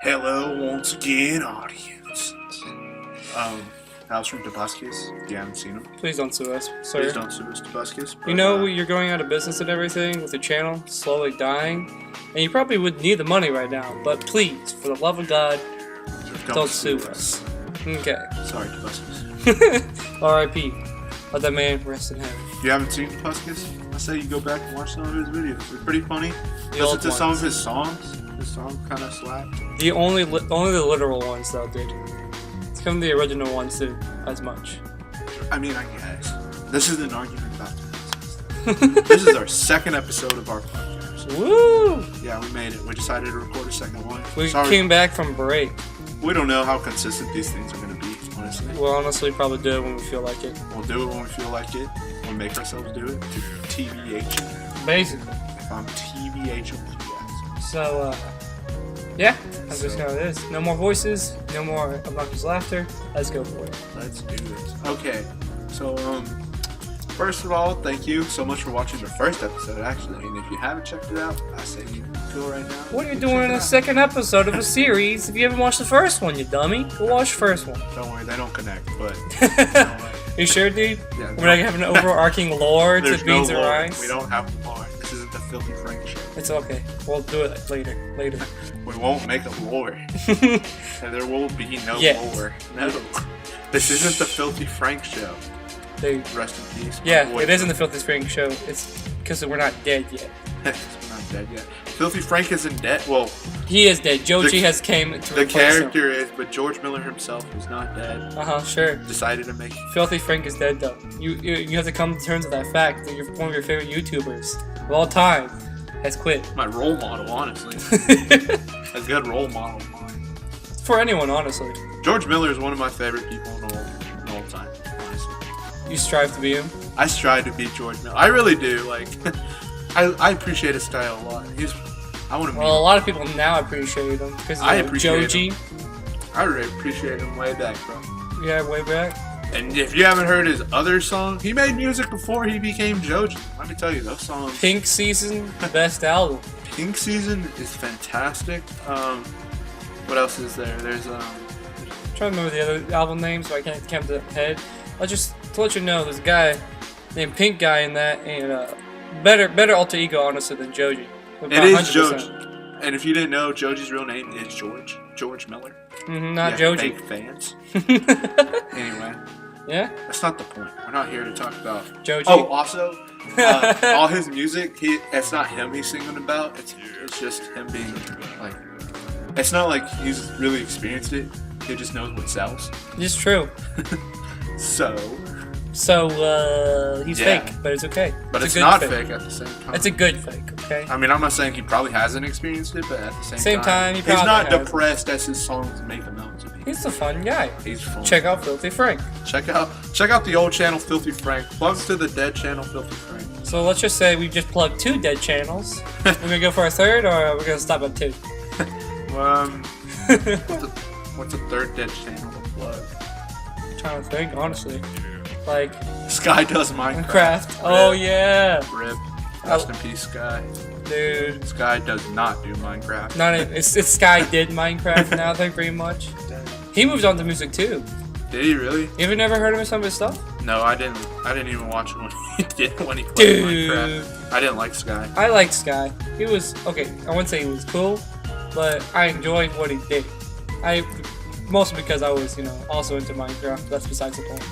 Hello once again, audience. That was from Tobuscus. You haven't seen him. Please don't sue us, sir. Please don't sue us, Tobuscus. You know you're going out of business and everything with your channel slowly dying, and you probably would need the money right now. But please, for the love of God, don't sue us. Okay. Sorry, Tobuscus. R.I.P. Let that man rest in heaven. If you haven't seen Tobuscus, I say you go back and watch some of his videos. They're pretty funny. The Listen old to some of ones. his songs. His song kind of slapped. The only the literal ones though did. It's come the original ones did as much. I mean, I guess. This is an argument about Tobuscus. This is our second episode of our podcast. Woo! Yeah, we made it. We decided to record a second one. We Sorry. came back from break. We don't know how consistent these things are going to be, honestly. We'll honestly probably do it when we feel like it. We'll do it when we feel like it. We'll make ourselves do it to TBH it. Basically. If I'm TBH with you guys. So, yeah, that's just how it is. No more voices, no more obnoxious laughter. Let's go for it. Let's do this. Okay, so, first of all, thank you so much for watching the first episode, actually. And if you haven't checked it out, I say you go right now. What are you Check doing it in the out. second episode of a series if you haven't watched the first one, you dummy? Go watch the first one. Don't worry, they don't connect, but. Don't worry. You sure, dude? Yeah, We're not having an overarching lore to There's no Beans and lore. Rice? We don't have lore. This isn't the Filthy Frank show. It's okay. We'll do it later. Later. We won't make a lore. And there will be no Yet. lore. No. This isn't the Filthy Frank show. Dude. Rest in peace. my Yeah, boy. it isn't the Filthy Spring show. It's because we're not dead yet. We're not dead yet. Filthy Frank isn't dead. Well, He is dead. Joji The- has came to the replace character is, but George Miller himself is not dead. him. Sure. Decided to make. Filthy Frank is dead though. You have to come to terms with that fact that one of your favorite YouTubers of all time has quit. My role model, honestly. A good role model of mine. For anyone, honestly. George Miller is one of my favorite people in all time, honestly. You strive to be him. I strive to be George Miller. I really do. Like, I appreciate his style a lot. I want to meet Well, a him. lot of people now appreciate him because I appreciate Joji. I really appreciate him way back, bro. Yeah, way back. And if you haven't heard his other song, he made music before he became Joji. Let me tell you, those songs. Pink Season, best album. Pink Season is fantastic. What else is there? There's I'm trying to remember the other album names, so I can't come to the head. To let you know, there's a guy named Pink Guy in that, and better alter ego, honestly, than Joji. It is 100%. Joji. And if you didn't know, Joji's real name is George Miller. Not Yeah, Joji. fake fans. Anyway, Yeah, that's not the point. We're not here to talk about. Joji. Oh, also, all his music, it's not him he's singing about. It's just him being like. It's not like he's really experienced it. He just knows what sells. It's true. So, So he's Yeah. fake, but it's okay. but it's a good not fake at the same time. It's a good fake, okay? I mean, I'm not saying he probably hasn't experienced it, but at the Same time, he he's probably not has. depressed as his songs make him out to be. He's a fun guy. He's fun. Check out Filthy Frank. Check out the old channel, Filthy Frank. Plugs to the dead channel, Filthy Frank. So let's just say we just plugged 2 dead channels. We're gonna go for a third, or we're gonna stop at 2. What's a third dead channel to plug? Trying to think, honestly. Like Sky does Minecraft. Minecraft. Oh yeah, Rip. Rest in peace, Sky. dude. Sky does not do Minecraft. Not even, it's Sky did Minecraft now. I think pretty much. He moved on to music too. Did he really? You ever never heard of some of his stuff? No, I didn't. I didn't even watch it when he did when he played Dude. Minecraft. I didn't like Sky. I liked Sky. He was okay. I wouldn't say he was cool, but I enjoyed what he did. Mostly because I was, also into Minecraft. That's besides the point.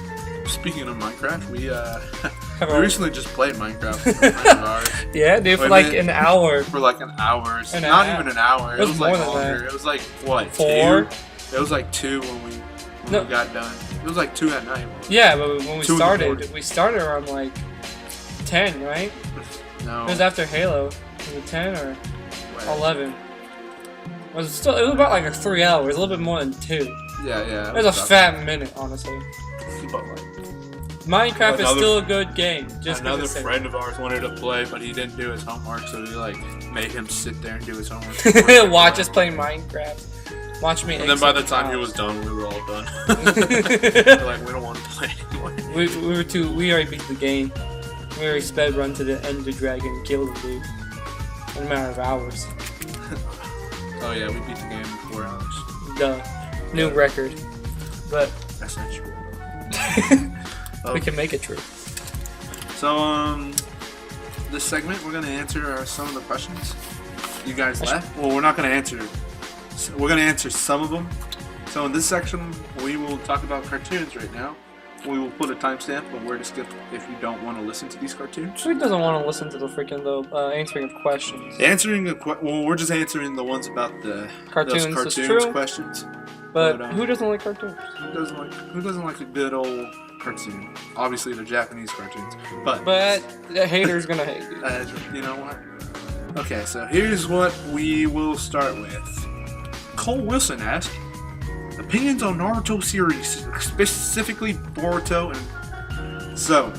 Speaking of Minecraft, we Alright. recently just played Minecraft with a friend of ours Yeah, dude, for Wait a like minute. an hour. for like an hour. An Not hour. even an hour. It It was was like more than longer. that. It was like what? 4? 2? It was like 2 when No. we got done. It was like 2 at night. Yeah, but when we 2 in the morning. started around like 10, right? No. It was after Halo. Was it 10 or Wait. 11? It was about like 3 hours, a little bit more than 2. Yeah. It was a fat minute, honestly. But like, Minecraft is Another- still a good game. Just another because it's friend of ours wanted to play, but he didn't do his homework, so we like made him sit there and do his homework. watch us play Minecraft. Watch me. And then by the time he was done, we were all done. We're like, we don't want to play anymore. we already beat the game. We already sped run to the Ender Dragon and killed the dude in a matter of hours. Oh yeah, we beat the game in 4 hours. Duh. New record. But That's not true. Oh. we can make it true. So this segment we're gonna answer some of the questions you guys left. Well, we're not gonna answer. We're gonna answer some of them. So in this section, we will talk about cartoons right now. We will put a timestamp of where to skip if you don't want to listen to these cartoons. Who doesn't want to listen to the freaking answering of questions? Well, we're just answering the ones about the Cartoons, those that's cartoons true. questions. But But, who doesn't like cartoons? Who doesn't like a good old cartoon? Obviously, the Japanese cartoons. But The hater's gonna hate you. you know what? Okay, so here's what we will start with. Cole Wilson asked, opinions on Naruto series, specifically Boruto. And so,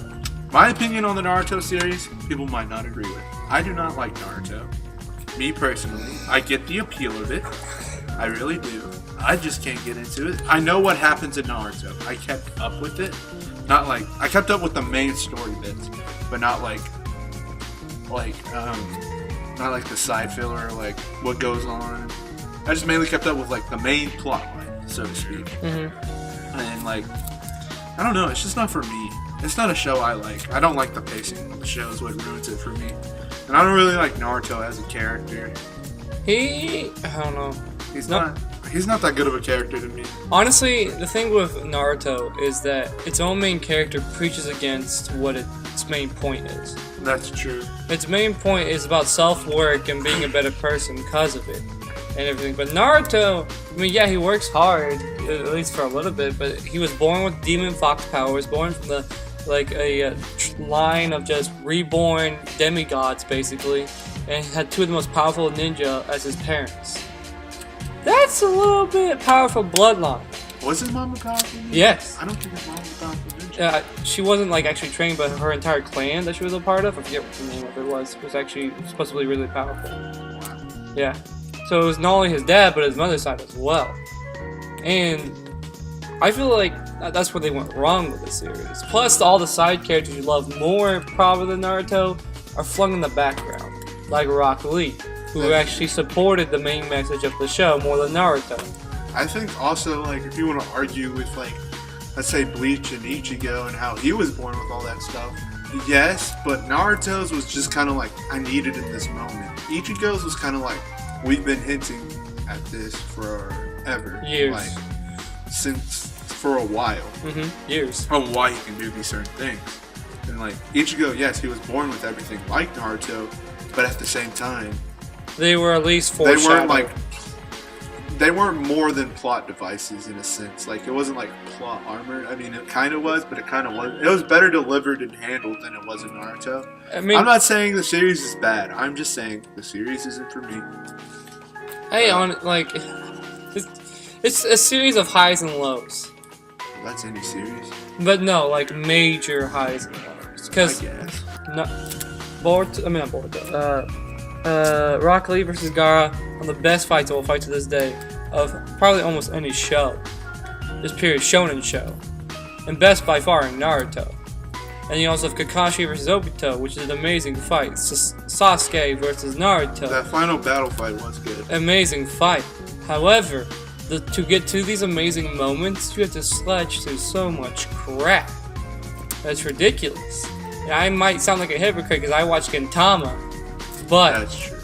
my opinion on the Naruto series, people might not agree with. I do not like Naruto. Me personally, I get the appeal of it. I really do. I just can't get into it. I know what happens in Naruto. I kept up with it. Not like I kept up with the main story bits, but not like not like the side filler, like what goes on. I just mainly kept up with like the main plot line, so to speak. Mm-hmm. And like, I don't know, it's just not for me. It's not a show I like. I don't like the pacing of the show is what ruins it for me. And I don't really like Naruto as a character. I don't know. He's not that good of a character to me. Honestly, the thing with Naruto is that its own main character preaches against what its main point is. That's true. Its main point is about self-work and being a better person because of it and everything. But Naruto, I mean, yeah, he works hard, at least for a little bit, but he was born with demon fox powers, born from a line of just reborn demigods, basically, and had two of the most powerful ninja as his parents. That's a little bit powerful bloodline. Was his mom a powerful ninja? Yes. I don't think his mom was a powerful ninja. She wasn't like actually trained, but her entire clan that she was a part of, I forget what the name of it was actually supposed to be really powerful. Wow. Yeah. So it was not only his dad, but his mother's side as well. And I feel like that's where they went wrong with the series. Plus, all the side characters you love more probably than Naruto are flung in the background, like Rock Lee, who actually supported the main message of the show more than Naruto. I think also, like, if you want to argue with, like, let's say Bleach and Ichigo and how he was born with all that stuff, yes, but Naruto's was just kind of like, I need it in this moment. Ichigo's was kind of like, we've been hinting at this forever. Years. Like, for a while. Years. On why he can do these certain things. And, like, Ichigo, yes, he was born with everything like Naruto, but at the same time, They were at least foreshadowed. They weren't more than plot devices in a sense. Like, it wasn't like plot armor. I mean, it kind of was, but it kind of wasn't. It was better delivered and handled than it was in Naruto. I mean, I'm not saying the series is bad. I'm just saying the series isn't for me. hey, it's a series of highs and lows. That's any series. But no, like major highs and lows. I Because guess. Rock Lee versus Gaara, one of the best fights I will fight to this day of probably almost any show. This period shonen show. And best by far in Naruto. And you also have Kakashi versus Obito, which is an amazing fight. Sasuke versus Naruto. That final battle fight was good. Amazing fight. However, to get to these amazing moments, you have to sledge through so much crap. That's ridiculous. And I might sound like a hypocrite because I watch Gintama, but That's true.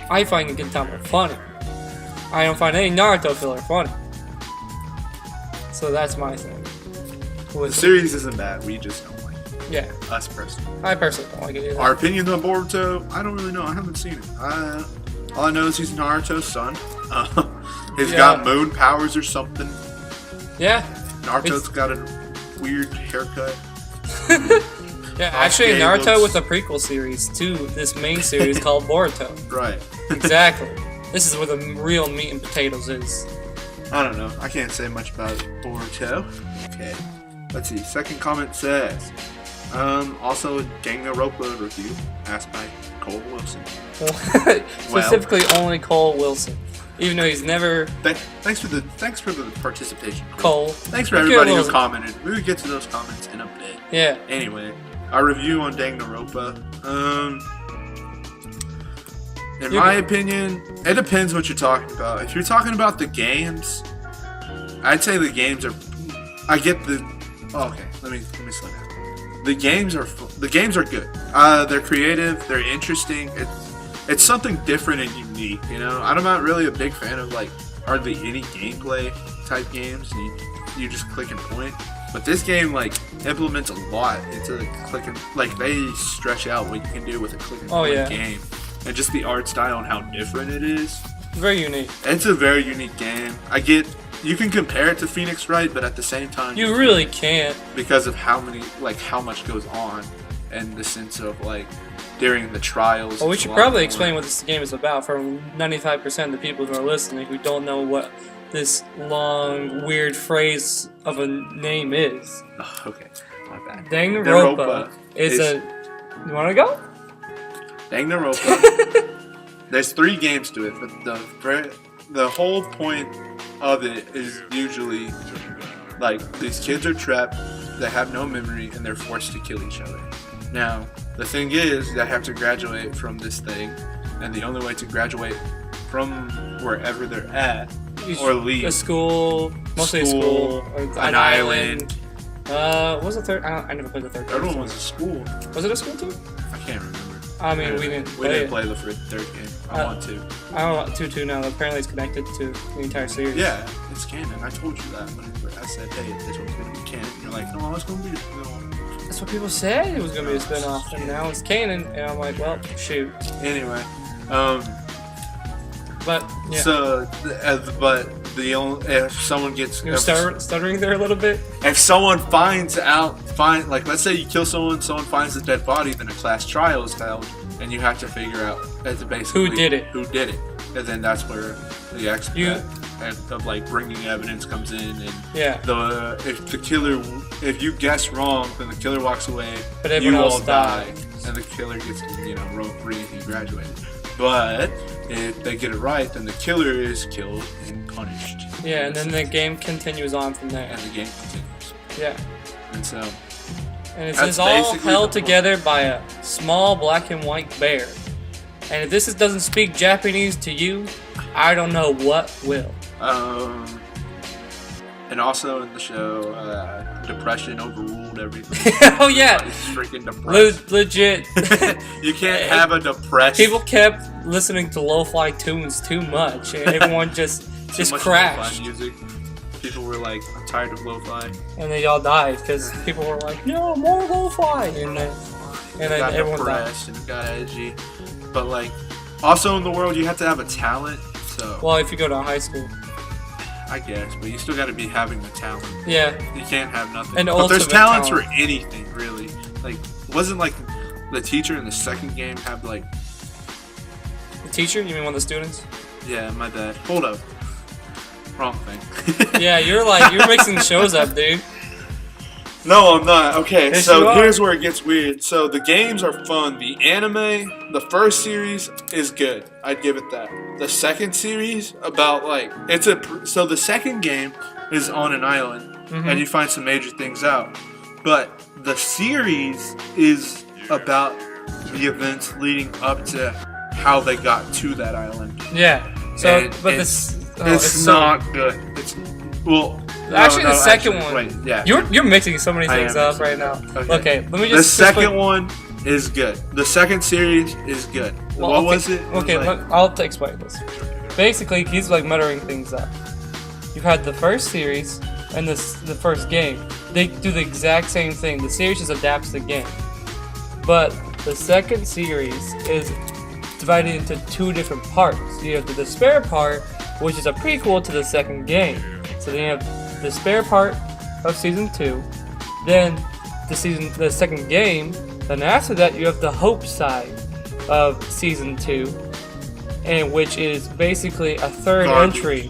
I find Gintama funny. I don't find any Naruto filler funny. So that's my thing. The series isn't bad. We just don't like it. Yeah, Us personally. I personally don't like it either. Our opinions on Boruto, I don't really know. I haven't seen it. All I know is he's Naruto's son. He's got moon powers or something. Yeah. Naruto's got a weird haircut. Yeah, actually Sasuke Naruto looks- with a prequel series to this main series called Boruto. Right. Exactly. This is where the real meat and potatoes is. I don't know. I can't say much about Boruto. Okay. Let's see. Second comment says, also a Danganronpa review asked by Cole Wilson. Specifically only Cole Wilson. Even though he's never Thanks for the participation. Cole. Thanks for Look at everybody who Wilson. commented. We will get to those comments in a bit. Yeah. Anyway, our review on Danganronpa. In my opinion, it depends what you're talking about. If you're talking about the games, I'd say the games are. I get the. Oh, okay, let me slow down. The games are good. They're creative. They're interesting. It's something different and unique. You know, I'm not really a big fan of like hardly any gameplay type games. You just click and point. But this game like implements a lot into the click and like they stretch out what you can do with a click and point game, and just the art style and how different it is. Very unique. It's a very unique game. I get you can compare it to Phoenix Wright, but at the same time you really can't because of how much goes on, and the sense of like during the trials. Well, we should probably explain what this game is about for 95% of the people who are listening who don't know what this long, weird phrase of a name is. Oh, okay, my bad. Danganronpa is a... You wanna go? Danganronpa. There's 3 games to it, but the whole point of it is usually like these kids are trapped, they have no memory, and they're forced to kill each other. Now, the thing is, they have to graduate from this thing, and the only way to graduate from wherever they're at or leave a school, mostly a school, or an island. What was the third? I never played the third. Third one was a school. Was it a school too? I can't remember. I mean, we didn't play the third game. I want to. I don't want to now. Apparently, it's connected to the entire series. Yeah, it's canon. I told you that when I said, "Hey, this one's gonna be canon." You're like, "No, it's gonna be." That's what people said it was gonna be a spin-off, and now it's canon. And I'm like, well, shoot. Anyway, but yeah. So, if someone gets stuttering there a little bit. If someone like let's say you kill someone finds the dead body, then a class trial is held, and you have to figure out basically who did it, and then that's where the expert of like bringing evidence comes in, and if you guess wrong, then the killer walks away, but everyone else die, and the killer gets rope free and he graduated. But if they get it right, then the killer is killed and punished. Yeah, and then the game continues on from there. And the game continues. Yeah. And so. And it's all held together by a small black and white bear. And if this doesn't speak Japanese to you, I don't know what will. And also in the show, depression overruled everything. Oh yeah, freaking depressed. Legit. You can't have a depressed. People kept listening to lo-fi tunes too much, and everyone just crashed. Lo-fi music. People were like, "I'm tired of lo-fi," and they all died because people were like, "No, more lo-fi," and then everyone depressed died. And got edgy. But like, also in the world, you have to have a talent. So. Well, if you go to high school. I guess, but you still got to be having the talent. Yeah. You can't have nothing. And but there's talents talent for anything, really. Like, wasn't like the teacher in the second game have like. The teacher? You mean one of the students? Yeah, my bad. Hold up. Wrong thing. Yeah, you're mixing shows up, dude. No, I'm not. Okay, yes, so here's where it gets weird. So the games are fun. The anime, the first series is good. I'd give it that. The second series, about like so the second game is on an island, and you find some major things out. But the series is about the events leading up to how they got to that island. Yeah. So, but it's not good. It's the second one. Wait, yeah. You're mixing so many things up right now. Okay, let me just. The second one is good. The second series is good. Well, what was it? Okay, I'll explain this. Basically, he's like muttering things up. You've had the first series and the first game. They do the exact same thing. The series just adapts the game. But the second series is divided into 2 different parts. You have the despair part, which is a prequel to the second game. So then you have the spare part of season 2, then the second game, then after that you have the hope side of season 2, and which is basically a third entry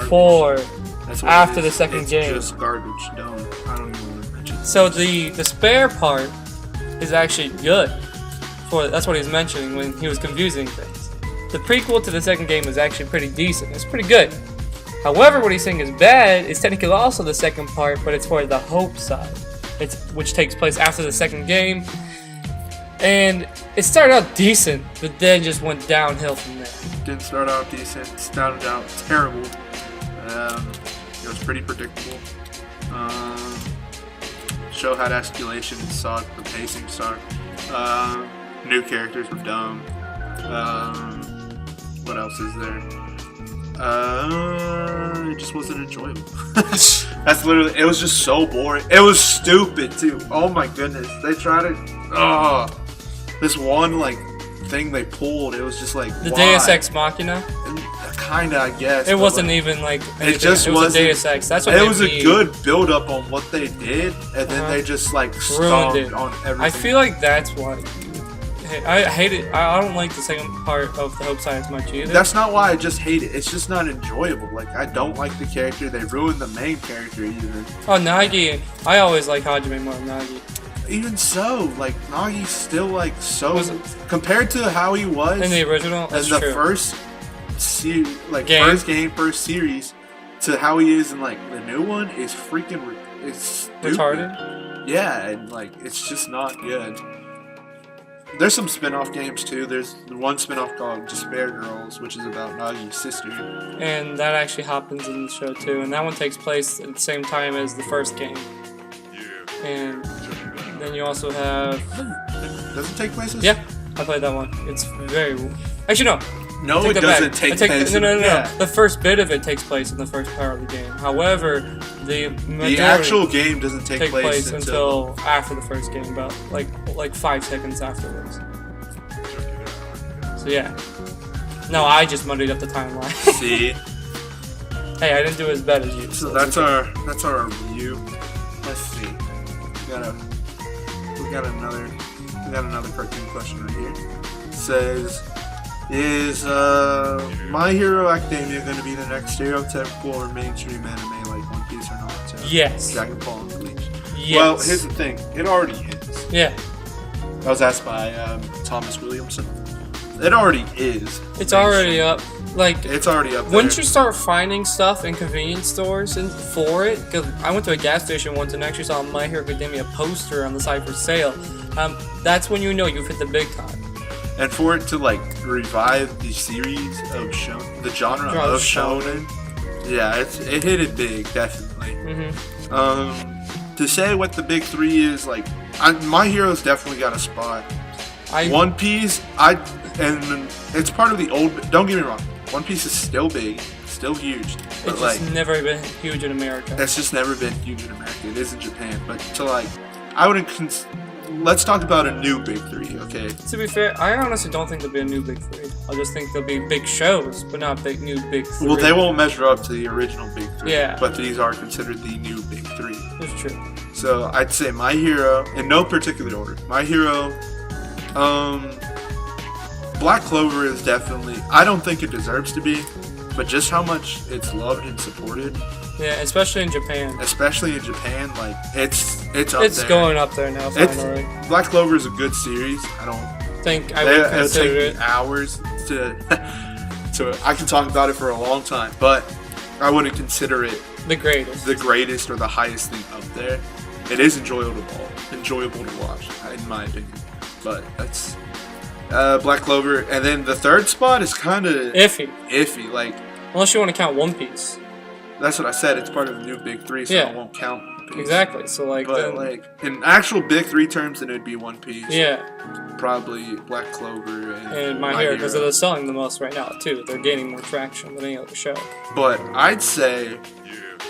for after the second game. It's just garbage. I don't even want to mention it. So the spare part is actually good. That's what he was mentioning when he was confusing things. The prequel to the second game is actually pretty decent. It's pretty good. However, what he's saying is bad is technically also the second part, but it's for the hope side. Which takes place after the second game. And it started out decent, but then just went downhill from there. Didn't start out decent. Started out terrible. It was pretty predictable. Show had escalation, it sucked. The pacing sucked. New characters were dumb. What else is there? It just wasn't enjoyable. That's literally. It was just so boring. It was stupid too. Oh my goodness. They tried to. This one like thing they pulled. It was just like The why? Deus Ex Machina. Kinda, I guess. It but, wasn't like, even like It just it was wasn't. a Deus Ex. That's what it made was me a good build up on what they did, and then they just like ruined stomped it. on everything. I feel like that's why. I hate it. I don't like the second part of the Hope Side as much either. That's not why I just hate it. It's just not enjoyable. Like I don't like the character. They ruined the main character even. Oh, Nagi. I always like Hajime more than Nagi. Even so, like Nagi's still like so Was it- compared to how he was In the original, in that's the true. first Game. first series to how he is in like the new one is freaking it's stupid. Retarded. Yeah, and like it's just not good. There's some spin-off games too. There's one spin-off called Despair Girls, which is about Nagi's sister. And that actually happens in the show too. And that one takes place at the same time as the first game. And then you also have. Does it take place? Yeah, I played that one. It's very. Actually, no. No, Take it that doesn't back. take I take place. No. Yeah. The first bit of it takes place in the first part of the game. However, the majority The actual game doesn't take place until after the first game, about like 5 seconds afterwards. So yeah. No, I just muddied up the timeline. See. Hey, I didn't do as bad as you. So that's our review. Let's see. We got another cartoon question right here. It says, is My Hero Academia going to be the next stereotypical or mainstream anime like One Piece or Naruto? Yes. Dragon Ball and Bleach. Yes. Well, here's the thing. It already is. Yeah. I was asked by Thomas Williamson. It already is. It's already up. Like, It's already up there. once you start finding stuff in convenience stores and for it, because I went to a gas station once and actually saw a My Hero Academia poster on the side for sale, that's when you know you've hit the big time. And for it to like revive the series of the genre of shonen, yeah, it hit it big, definitely. To say what the big three is, like, My Hero's definitely got a spot. One Piece, and it's part of the old. Don't get me wrong, One Piece is still big, still huge, but It's like just never been huge in America. it's just never been huge in America. It is in Japan, but to like, I wouldn't. Let's talk about a new big three, okay? To be fair, I honestly don't think there'll be a new big three. I just think there'll be big shows, but not new big three. Well, they won't measure up to the original big three. Yeah. But these are considered the new big three. It's true. So I'd say My Hero, in no particular order. My Hero, Black Clover is definitely. I don't think it deserves to be, but just how much it's loved and supported, Yeah, especially in Japan. especially in Japan, like it's up It's there. going up there now, finally. Black Clover is a good series. I don't. Think I would It'll consider take it. me hours to. I can talk about it for a long time, but I wouldn't consider it The greatest. the greatest or the highest thing up there. It is enjoyable to watch, in my opinion. But that's Black Clover, and then the third spot is kind of Iffy. Like, Unless you want to count One Piece. that's what I said. It's part of the new big three, so Yeah. I won't count One Piece. Exactly. So like, But then, like in actual big three terms, then it'd be One Piece. yeah, Probably Black Clover and My Hero because they're selling the most right now too. They're gaining more traction than any other show. But I'd say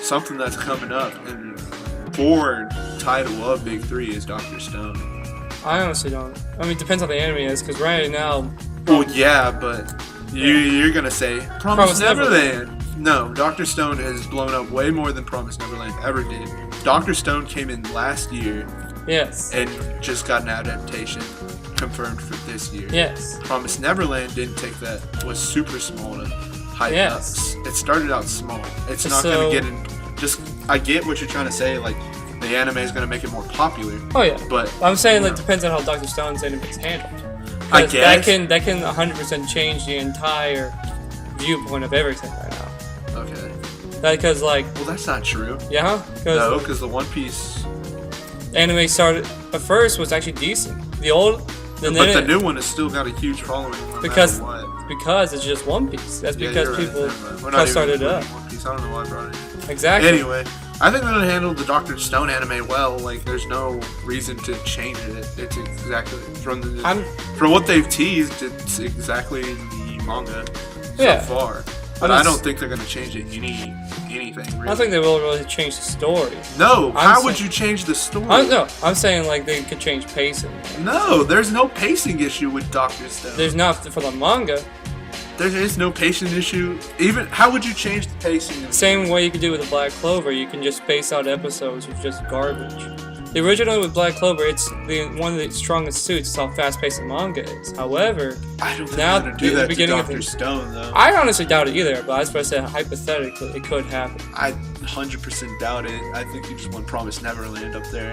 something that's coming up and for title of Big Three is Dr. Stone. I honestly don't. I mean, it depends on the anime is because right now, Well, yeah, but you're gonna say Promise Promise Neverland. No, Dr. Stone has blown up way more than Promise Neverland ever did. Dr. Stone came in last year yes, and just got an adaptation confirmed for this year. yes, Promise Neverland didn't take that, was super small to hype Yes. up. It started out small. It's not So- gonna get in. Just, I get what you're trying to say, like, the anime is gonna make it more popular, oh yeah. but I'm saying like Yeah. depends on how Dr. Stone's anime is handled. I 'Cause guess. that can 100% change the entire viewpoint of everything right now. Okay. Because like, Well, that's not true. yeah, because No, because the One Piece. anime started at first was actually decent. The old And But then the new one has still got a huge following. No Because- matter what. because it's just One Piece. That's Yeah, because you're right, people never mind. We're not even started including up. One Piece. I don't know why I brought it in. Exactly. Anyway, I think they handled the Doctor Stone anime well. Like, there's no reason to change it. It's exactly I'm from what they've teased. It's exactly in the manga Yeah. so far. But I'm I don't just- think they're gonna change it anything. Really. I don't think they will really change the story. No. I'm How would saying- you change the story? No, I'm saying like they could change pacing. No, there's no pacing issue with Doctor Stone. There's not for the manga. There is no pacing issue. Even how would you change the pacing? Same way you could do with the Black Clover. You can just space out episodes with just garbage. The original with Black Clover, it's one of the strongest suits. It's how fast-paced the manga is. However, I don't think now they're gonna at do the that to beginning of Doctor the- Stone though. I honestly doubt it either. But that's why I said hypothetically it could happen. I 100% doubt it. I think you just want Promise Neverland up there.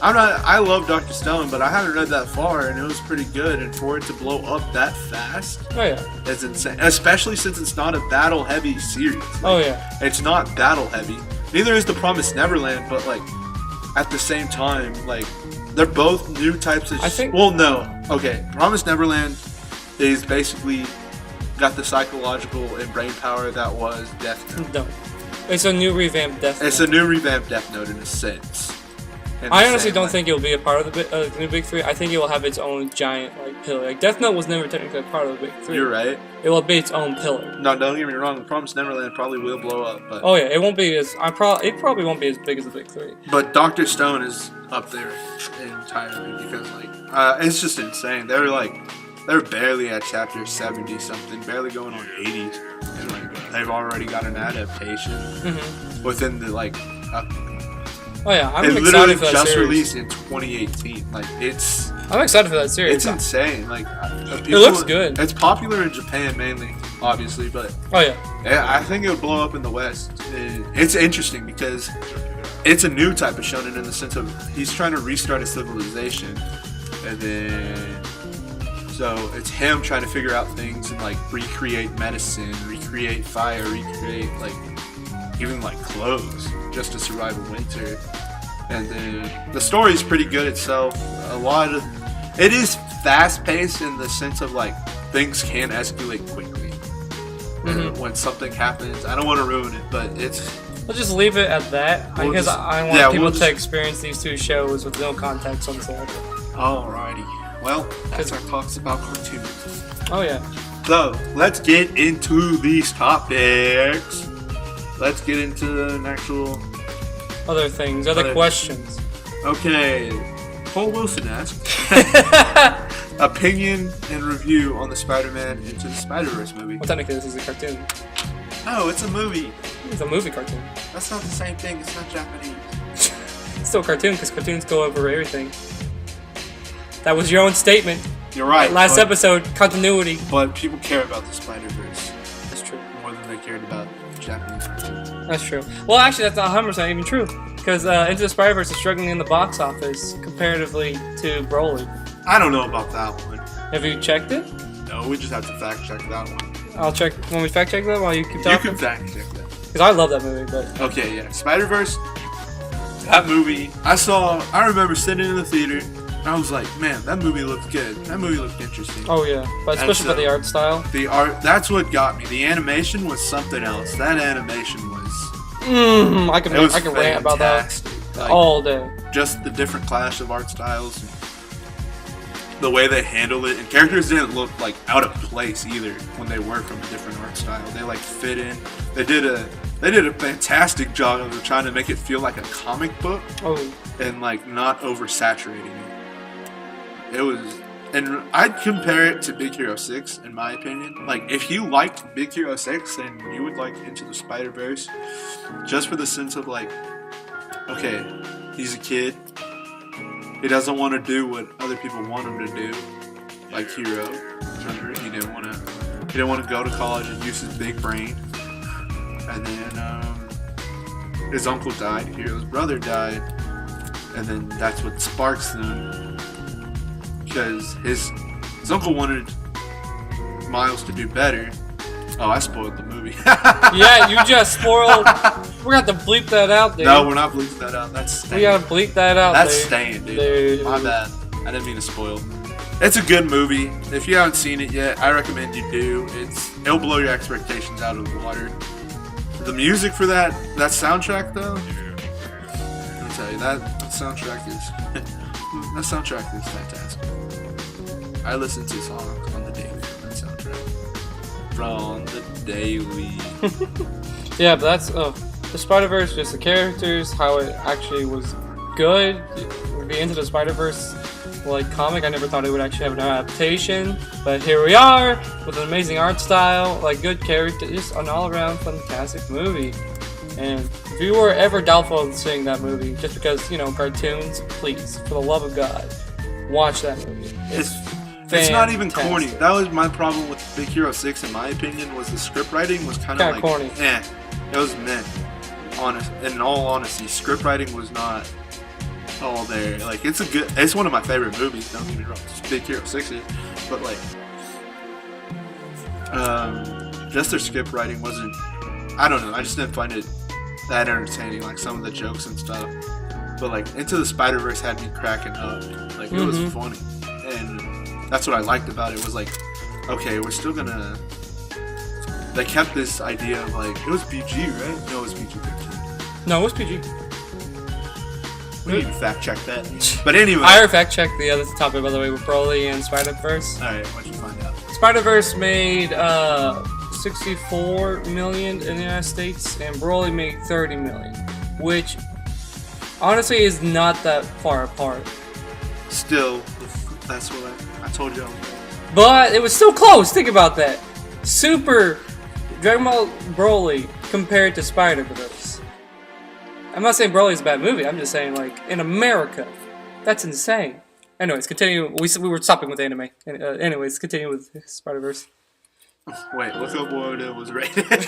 I love Dr. Stone, but I haven't read that far, and it was pretty good. And for it to blow up that fast Oh yeah. is insane. Especially since it's not a battle-heavy series. Oh yeah. It's not battle-heavy. Neither is the Promise Neverland, but like at the same time, like they're both new types of. I think- Well, no. Okay, Promise Neverland is basically got the psychological and brain power that was Death Note. No. It's a new revamped Death It's Note. a new revamped Death Note in a sense. In I the honestly same don't way. think it will be a part of the new Big Three. I think it will have its own giant like pillar. Like Death Note was never technically a part of the Big Three. You're right. It will be its own pillar. No, don't get me wrong. Promise Neverland probably will blow up, but Oh yeah, it won't be as it probably won't be as big as the Big Three. but Doctor Stone is up there entirely because like it's just insane. They're barely at chapter 70 something, barely going on 80s, and like they've already got an adaptation Mm-hmm. within the Oh yeah, I'm it excited literally for that just series. released in 2018. Like it's I'm excited for that series. it's insane. Like It looks good. It's popular in Japan mainly, obviously, but Oh yeah. yeah, I think it would blow up in the West. It's interesting because it's a new type of shonen in the sense of he's trying to restart a civilization, and then so it's him trying to figure out things and like recreate medicine, recreate fire, recreate like even like clothes just to survive a winter. And then the story is pretty good itself. It is fast paced in the sense of like things can escalate quickly. Mhm. When something happens, I don't want to ruin it, but it's We'll just leave it at that We'll because just- I want yeah, people we'll to just- experience these two shows with no context whatsoever. alrighty. Well, that's our talks about cartoons. Oh yeah. So let's get into these topics. Let's get into an actual. Other things, other Other- questions. Okay, Cole Wilson asked opinion and review on the Spider-Man Into the Spider-Verse movie. Well, technically, this is a cartoon. No, it's a movie. It's a movie cartoon. That's not the same thing. It's not Japanese. It's still a cartoon because cartoons go over everything. That was your own statement. You're right. Last but, episode, continuity. But people care about the Spider-Verse That's true. more than they cared about Japanese cartoons. That's true. Well, actually, that's not 100% even true. Because Into the Spider-Verse is struggling in the box office comparatively to Broly. I don't know about that one. Have you checked it? No, we just have to fact check that one. I'll check when we fact check that while you keep You talking. can fact check that. Because I love that movie, but Okay, yeah. Spider-Verse, that movie, I remember sitting in the theater, and I was like, man, that movie looked good. That movie looked interesting. oh yeah, but And especially so- for the art style. The art, that's what got me. The animation was something else. That animation was, I can it was rant about that fantastic. Like, all day. just the different clash of art styles, and the way they handled it, and characters didn't look like out of place either when they were from a different art style. They like fit in. They did a fantastic job of trying to make it feel like a comic book Oh, and like not oversaturating it. It was, and I'd compare it to Big Hero 6 in my opinion. Like if you liked Big Hero 6, then you would like Into the Spider-Verse, just for the sense of like, okay, he's a kid. He doesn't want to do what other people want him to do, like Hero. Remember, he didn't want to go to college and use his big brain. And then his uncle died. Hero's brother died, and then that's what sparks them, because his uncle wanted Miles to do better. Oh, I spoiled the movie. yeah, you just spoiled. We're gonna have to bleep that out, dude. No, we're not bleeping that out. That's we staying. gotta bleep that out. That's dude. staying, dude. Dude. My bad. I didn't mean to spoil. It's a good movie. If you haven't seen it yet, I recommend you do. It'll blow your expectations out of the water. The music for that soundtrack though, let me tell you that soundtrack is fantastic. I listen to songs on the daily from that soundtrack. From the daily. Yeah, but that's the Spider-Verse, just the characters, how it actually was good. We'd be into the Spider-Verse like comic. I never thought it would actually have an adaptation, but here we are with an amazing art style, like good characters, just an all-around fantastic movie. And if you were ever doubtful of seeing that movie just because, cartoons, please, for the love of God, watch that movie. It's not even corny. That was my problem with Big Hero 6, in my opinion, was the script writing was kind of like corny. It was meh. In all honesty, script writing was not all there. Like, it's one of my favorite movies, don't get me wrong. Big Hero 6 is, but like just their script writing wasn't, I don't know, I just didn't find it that entertaining, like some of the jokes and stuff. But like Into the Spider-Verse had me cracking up. Like, it was funny. And that's what I liked about it, was like, okay, we're still gonna, they kept this idea of like, it was PG, right? No, it was PG-13. No, it was PG. We need to fact check that. But anyway. I already fact checked the other topic, by the way, with Broly and Spider-Verse. Alright, what'd you find out? Spider-Verse made 64 million in the United States, and Broly made 30 million, which honestly is not that far apart. Still, that's what I told you. But it was still close. Think about that. Super Dragon Ball Broly compared to Spider-Verse. I'm not saying Broly is a bad movie. I'm just saying, like, in America, that's insane. Anyways, continue. We were stopping with anime. Anyways, continue with Spider-Verse. Wait, look up what it was rated. Check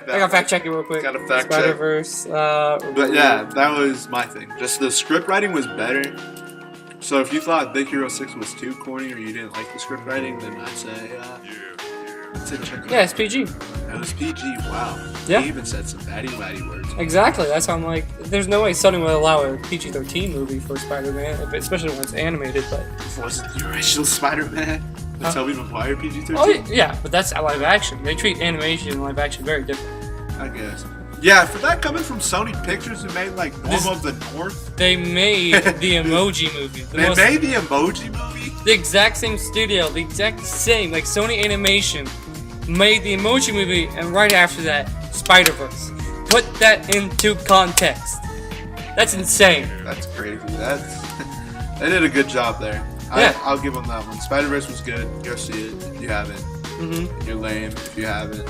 that. I gotta fact check it real quick. Gotta fact Spider-Verse. But yeah, that was my thing. Just the script writing was better. So if you thought Big Hero 6 was too corny or you didn't like the script writing, then I'd say check it out. Yeah, it's PG. It was PG, wow. Yeah. He even said some baddie words. Exactly, that's how I'm like, there's no way Sony would allow a PG-13 movie for Spider-Man, especially when it's animated, but... Wasn't the original Spider-Man the Tobey Maguire PG-13? Oh, yeah, but that's live action. They treat animation and live action very different. I guess. Yeah, for that coming from Sony Pictures, who made like Norm of the North. They made the Emoji Movie. They made the Emoji Movie? The exact same studio, the exact same, like Sony Animation made the Emoji Movie, and right after that, Spider-Verse. Put that into context. That's insane. That's crazy. They did a good job there. Yeah. I'll give them that one. Spider-Verse was good. Go see it if you haven't. You're lame if you haven't.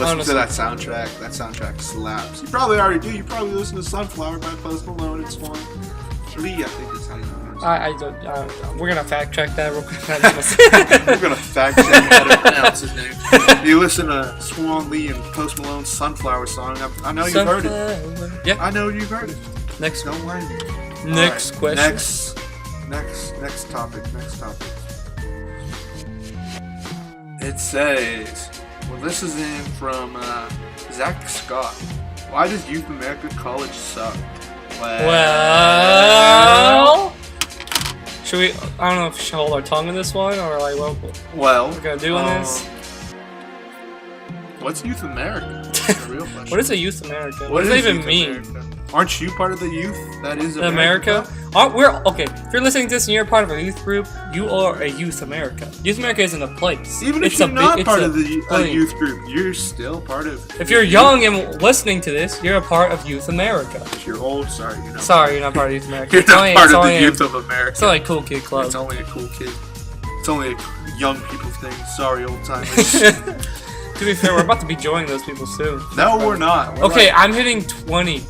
Listen to that soundtrack. That soundtrack slaps. You probably already do. You probably listen to Sunflower by Post Malone. It's fun. Lee, I think is how you pronounce it. We're gonna fact check that real quick. We're gonna fact check how to pronounce his name. You listen to Swan Lee and Post Malone's Sunflower song. I know you've heard it. Yeah. I know you've heard it. Next. Don't mind me. Next question. Next topic. It says, well, this is in from Zach Scott. Why does Youth America College suck? Well, should we? I don't know if we should hold our tongue in this one or like what we're gonna do on this. What's Youth America? That's a real question. What is a Youth America? What does that even Youth mean? America? Aren't you part of the youth that is America? We're okay. If you're listening to this and you're part of a youth group, you are a Youth America. Youth America isn't a place. Even if you're not part of the youth group, you're still part of. If you're young and listening to this, you're a part of Youth America. If you're old, sorry, you're not. Sorry, you're not part of Youth America. You're not part of the youth of America. It's only a cool kid club. It's only a cool kid. It's only a young people thing. Sorry, old timers. To be fair, we're about to be joining those people soon. No, we're not. Okay, I'm hitting 20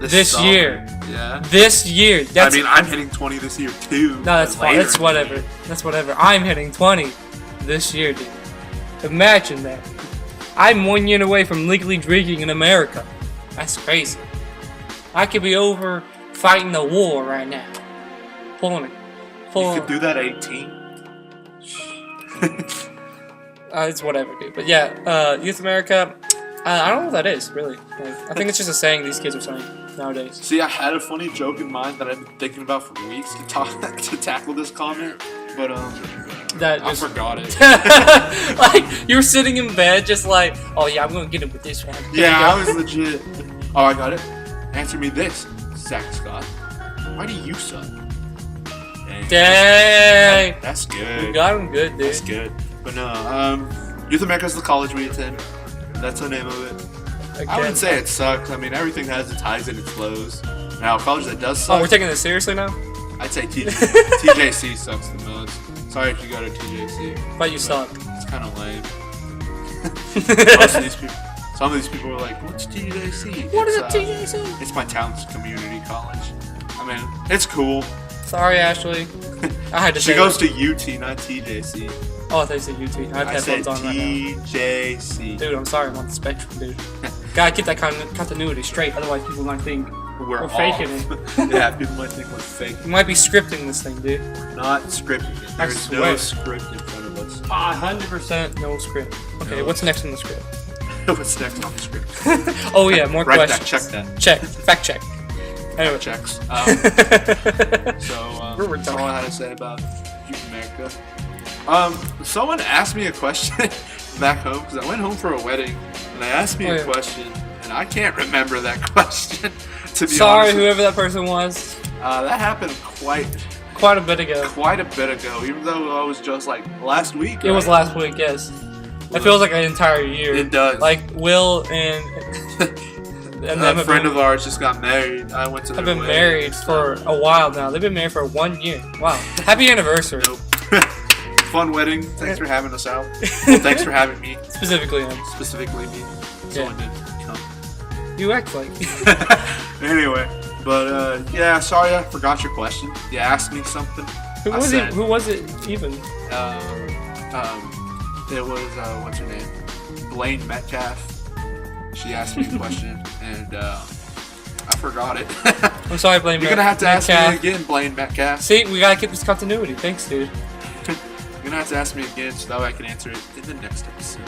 this year. Yeah. This year. I mean, I'm hitting 20 this year too. No, that's fine. That's whatever. That's whatever. I'm hitting 20 this year, dude. Imagine that. I'm 1 year away from legally drinking in America. That's crazy. I could be over fighting the war right now. Pulling it. You could do that at 18. It's whatever, dude. But yeah, Youth America. I don't know what that is, really. Like, I think it's just a saying these kids are saying. nowadays. See, I had a funny joke in mind that I've been thinking about for weeks to tackle this comment, but That I just forgot it. like you're sitting in bed, just like, oh yeah, I'm gonna get it with this one. There Yeah, you I go. was legit. Oh, I got it. Answer me this, Zach Scott. Why do you suck? Dang, That's you good. got him good, dude. That's good. But no, Youth America is the college we attend. That's the name of it. I wouldn't say it sucks. I mean, everything has its highs and its lows. Now, a college that does Oh, suck, we're taking this seriously now. I'd say TJC sucks the most. Sorry if you go to TJC. But you suck. It's kind of lame. Most of these people, some of these people are like, "What's TJC?" What is It's, a TJC? It's my town's community college. I mean, it's cool. Sorry, Ashley. I had to She say goes that. to UT, not TJC. Oh, I thought you said UT. I have I said headphones on right now. TJC. Dude, I'm sorry, I'm on the spectrum, dude. Gotta keep that continuity straight, otherwise people might think We're we're faking it. Yeah, people might think we're fake. we might be scripting this thing, dude. Not scripting it. I There's swear. no script in front of us. 100% no script. Okay, No. what's next in the script? What's next on the script? Oh yeah, more Write questions. that. Check that. Check. Fact check. Anyway. Checks. So We're that's all I had to say about Youth America. Someone asked me a question back home because I went home for a wedding and they asked me Oh, a yeah. question and I can't remember that question. To be Sorry, honest, whoever that person was. that happened quite Quite a bit ago. a bit ago. Even though I was just like last week. It was right? last week, yes. It feels like an entire year. It does. Like Will and them a have friend been, of ours just got married. I went to their have been wedding. married for a while now. They've been married for 1 year. Wow. Happy anniversary. Nope. Fun wedding. Thanks for having us out. Well, thanks for having me. Specifically him. Specifically me. Someone did come. You act like. Anyway, but yeah, sorry I forgot your question. You asked me something. Who I was said, it? Who was it even? It was what's her name? Blaine Metcalf. She asked me a question and I forgot it. I'm sorry, Blaine. You're gonna have to ask Metcalf. me again, Blaine Metcalf. See, we gotta keep this continuity. Thanks, dude. You're gonna have to ask me again so that way I can answer it in the next episode.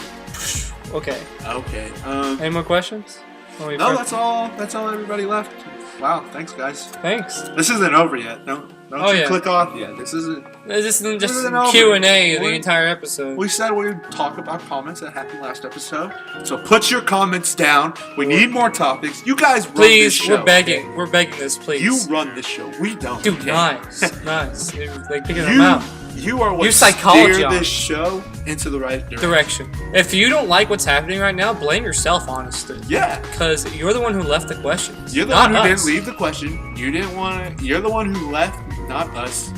Okay. Okay. Any more questions? Oh, No, that's all. That's all everybody left. Wow, thanks guys. Thanks. This isn't over yet. Don't Oh, you yeah. click off yet. This isn't. This isn't just isn't over. Q&A the We- entire episode. We said we would talk about comments that happened last episode. So put your comments down. We need more topics. You guys run this Please, show. we're begging. We're begging this, please. You run this show. We don't. Dude, okay? nice. Nice. They're, like picking them out. You are what You psychology steer on this show into the right direction. Direction. If you don't like what's happening right now, blame yourself, honestly. Yeah. Because you're the one who left the questions. You're the not one who us. didn't leave the question. You didn't want to. You're the one who left, not us,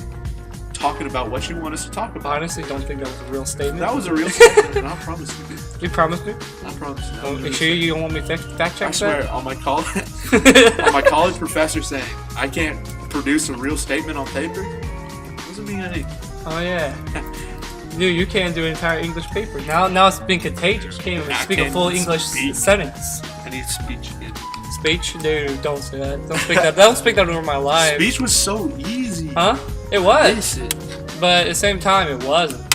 talking about what you want us to talk about. Honestly, don't think that was a real statement. That was a real statement, and I promise you did. You promised me? I promise. That Oh, was a make real sure you don't want me to fact check I swear, that? on my college professor saying I can't produce a real statement on paper doesn't mean anything. Oh, yeah. Dude, you can't do an entire English paper. Now it's been contagious. You can't even I speak a can't full even English speak. sentence. I need speech again. Speech? Dude, don't say that. Don't speak that. Don't speak that over my life. Speech was so easy. Huh? It was. Listen. But at the same time, it wasn't.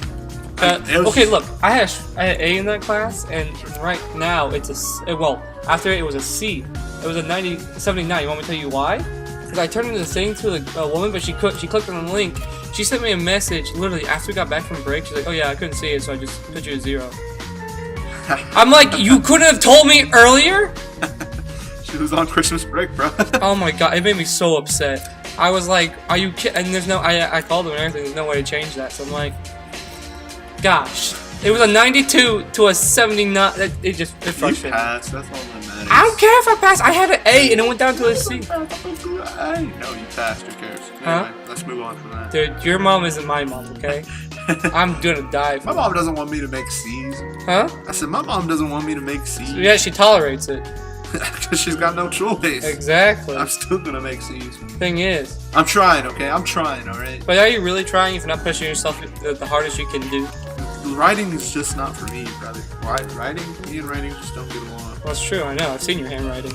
It was- Okay, look, I had an A in that class, and right now it's well, after it was a C. It was a 79. You want me to tell you why? Because I turned in the thing to a woman, but she clicked on the link. She sent me a message literally after we got back from break. She's like, "Oh yeah, I couldn't see it, so I just put you at 0." I'm like, you couldn't have told me earlier? She was on Christmas break, bro. Oh my god, it made me so upset. I was like, are you kidding? And there's no, I called them and everything, there's no way to change that. So I'm like, gosh. It was a 92 to a 79. It just, it You frustrated me. passed. That's all that matters. I don't care if I passed. I had an A and it went down to a C. I know you passed. Who cares? Huh? Anyway, let's move on from that. Dude, your mom isn't my mom, okay? I'm gonna die for My it. mom doesn't want me to make C's. Huh? I said my mom doesn't want me to make C's. Yeah, she tolerates it. Because she's got no choice. Exactly. I'm still gonna make C's. Thing is. I'm trying, okay? I'm trying, alright? But are you really trying if you're not pushing yourself the hardest you can do? Writing is just not for me, brother. Writing, me and writing just don't get along. Well, that's true, I know. I've seen your handwriting.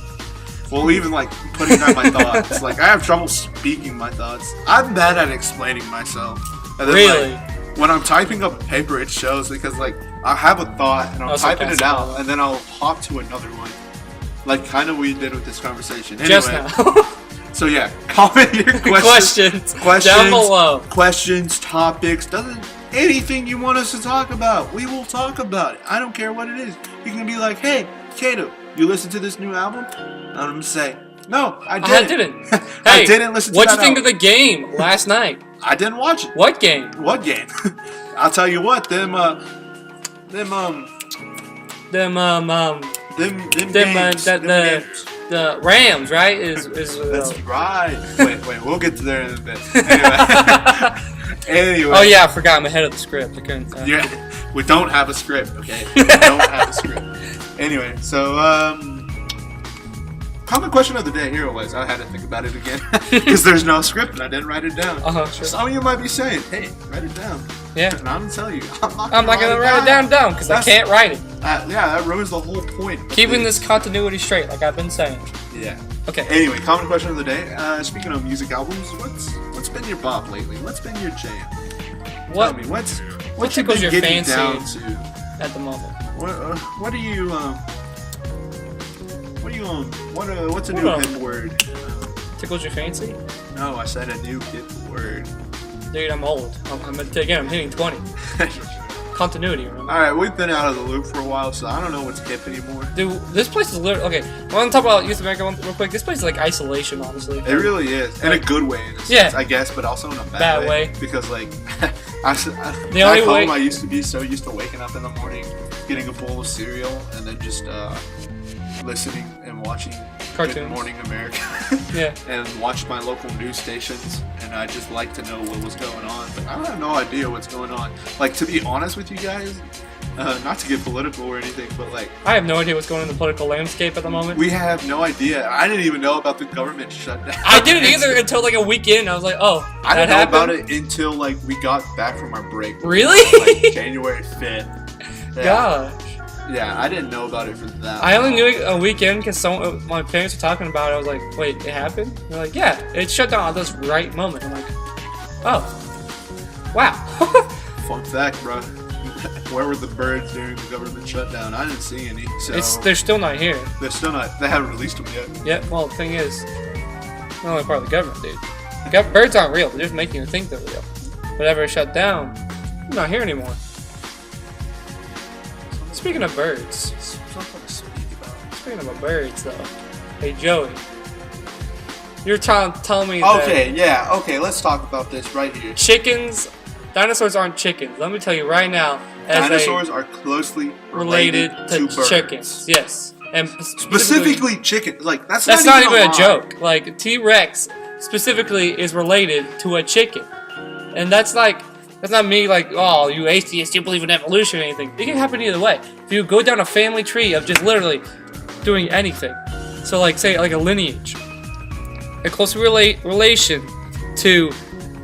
Well, even like putting down my thoughts. Like, I have trouble speaking my thoughts. I'm bad at explaining myself. And then, Really? Like, when I'm typing up a paper, it shows because, like, I have a thought and I'm Oh, so typing it passive. out and then I'll hop to another one. like kind of we did with this conversation. Anyway, Just now. so yeah, comment your questions Down below. questions, topics, anything you want us to talk about, we will talk about it. I don't care what it is. You can be like, hey, Kato, you listen to this new album? I'm gonna say, no, I didn't. Hey, I didn't listen to what'd that you think album. of the game last night? I didn't watch it. What game? What game? I'll tell you what, them games, games. The Rams, right? That's right. Wait, we'll get to there in a bit. Anyway. Oh yeah, I forgot. I'm ahead of the script. I couldn't. Yeah, we don't have a script, okay? We don't have a script. Anyway, so common question of the day here was, I had to think about it again because there's no script and I didn't write it down. Sure. Some of you might be saying, hey, write it down. Yeah. And I'm gonna tell you, I'm not gonna write it down because I can't write it. Yeah, that ruins the whole point. Keeping this continuity straight, like I've been saying. Yeah. Okay. Anyway, common question of the day. Speaking of music albums, what's been your bop lately? What's been your jam? What? Tell me, what you tickles been your getting fancy down to? at the moment? What are you what's a new hip word? Tickles your fancy? No, I said a new hip word. Dude, I'm old. I'm hitting 20. Continuity, remember? Alright, we've been out of the loop for a while, so I don't know what's hip anymore. Dude, this place is literally... Okay, I want to talk about Youth America real quick. This place is like isolation, honestly. It really is. In a good way, in a sense, I guess, but also in a bad way. Because, like, back home, I used to be so used to waking up in the morning, getting a bowl of cereal, and then just listening and watching cartoons. Good Morning America. Yeah. And watch my local news stations, and I just like to know what was going on. But I have no idea what's going on. Like, to be honest with you guys, not to get political or anything, but like... I have no idea what's going on in the political landscape at the moment. We have no idea. I didn't even know about the government shutdown. I didn't either until like a week in. I was like, oh, I didn't know about it until like we got back from our break. Really? Like January 5th. Yeah. Gosh. Yeah, I didn't know about it for that. I only knew it a weekend because my parents were talking about it. I was like, wait, it happened? They're like, yeah, it shut down at this right moment. I'm like, oh, wow. Fun fact, bro. Where were the birds during the government shutdown? I didn't see any. So they're still not here. They're still not. They haven't released them yet. Yeah. Well, the thing is, they're only part of the government, dude. Birds aren't real. They're just making you think they're real. Whatever shut down, they're not here anymore. Speaking of birds. Speaking of birds, though. Hey, Joey. You're telling me that... Okay, let's talk about this right here. Dinosaurs aren't chickens. Let me tell you right now. Dinosaurs are closely related to birds. Chickens. Yes. And specifically chicken. Like, that's not even a joke. Like, T-Rex specifically is related to a chicken. And that's like... That's not me like, oh, you atheists, you believe in evolution or anything. It can happen either way. If you go down a family tree of just literally doing anything. So like, say, like a lineage. A close relation to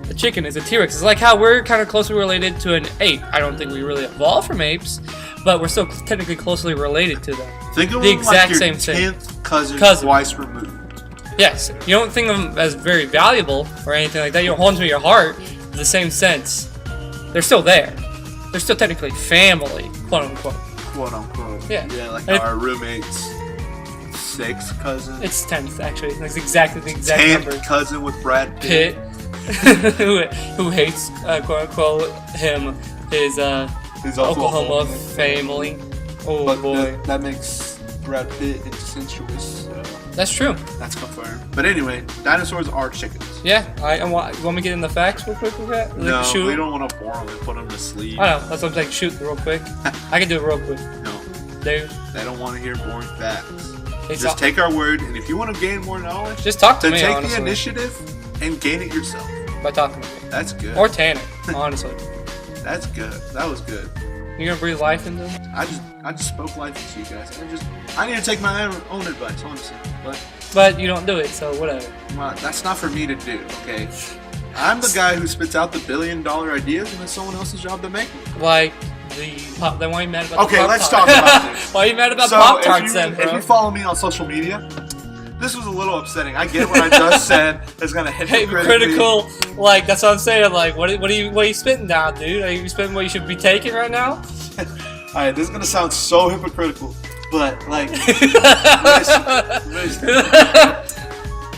a chicken is a T-Rex. It's like how we're kind of closely related to an ape. I don't think we really evolved from apes, but we're still technically closely related to them. Think of the them exact like your same thing. 10th cousin twice removed. Yes. You don't think of them as very valuable or anything like that. You don't hold them to your heart in the same sense. They're still there. They're still technically family, quote unquote. Quote unquote. Yeah. Yeah, like our roommate's 6th cousin. It's 10th actually. That's exactly the exact 10th number. Cousin with Brad Pitt. who hates quote unquote his Oklahoma family. Oh but boy. That makes Brad Pitt incestuous. That's true. That's confirmed. But anyway, dinosaurs are chickens. Yeah. You want me to get in the facts real quick with that? No, shoot? We don't want to bore them and put them to sleep. I know. That's what I'm saying. Shoot real quick. I can do it real quick. No. Dude. They don't want to hear boring facts. Just take our word, and if you want to gain more knowledge, just talk to me, then take honestly. the initiative and gain it yourself. By talking to me. That's good. Or Tanner, honestly. That's good. That was good. You gonna breathe life into them? I just spoke life into you guys. I need to take my own advice, honestly. But you don't do it, so whatever. Well, that's not for me to do, okay? I'm the guy who spits out the billion-dollar ideas, and it's someone else's job to make them. Like then why are you mad about the Pop-Tarts? Okay, let's talk about this. Why are you mad about Pop-Tarts then, bro? If you follow me on social media, this was a little upsetting. I get what I just said is gonna hit critical. Like that's what I'm saying. Like what are you spitting down, dude? Are you spitting what you should be taking right now? Alright, this is gonna sound so hypocritical. But like,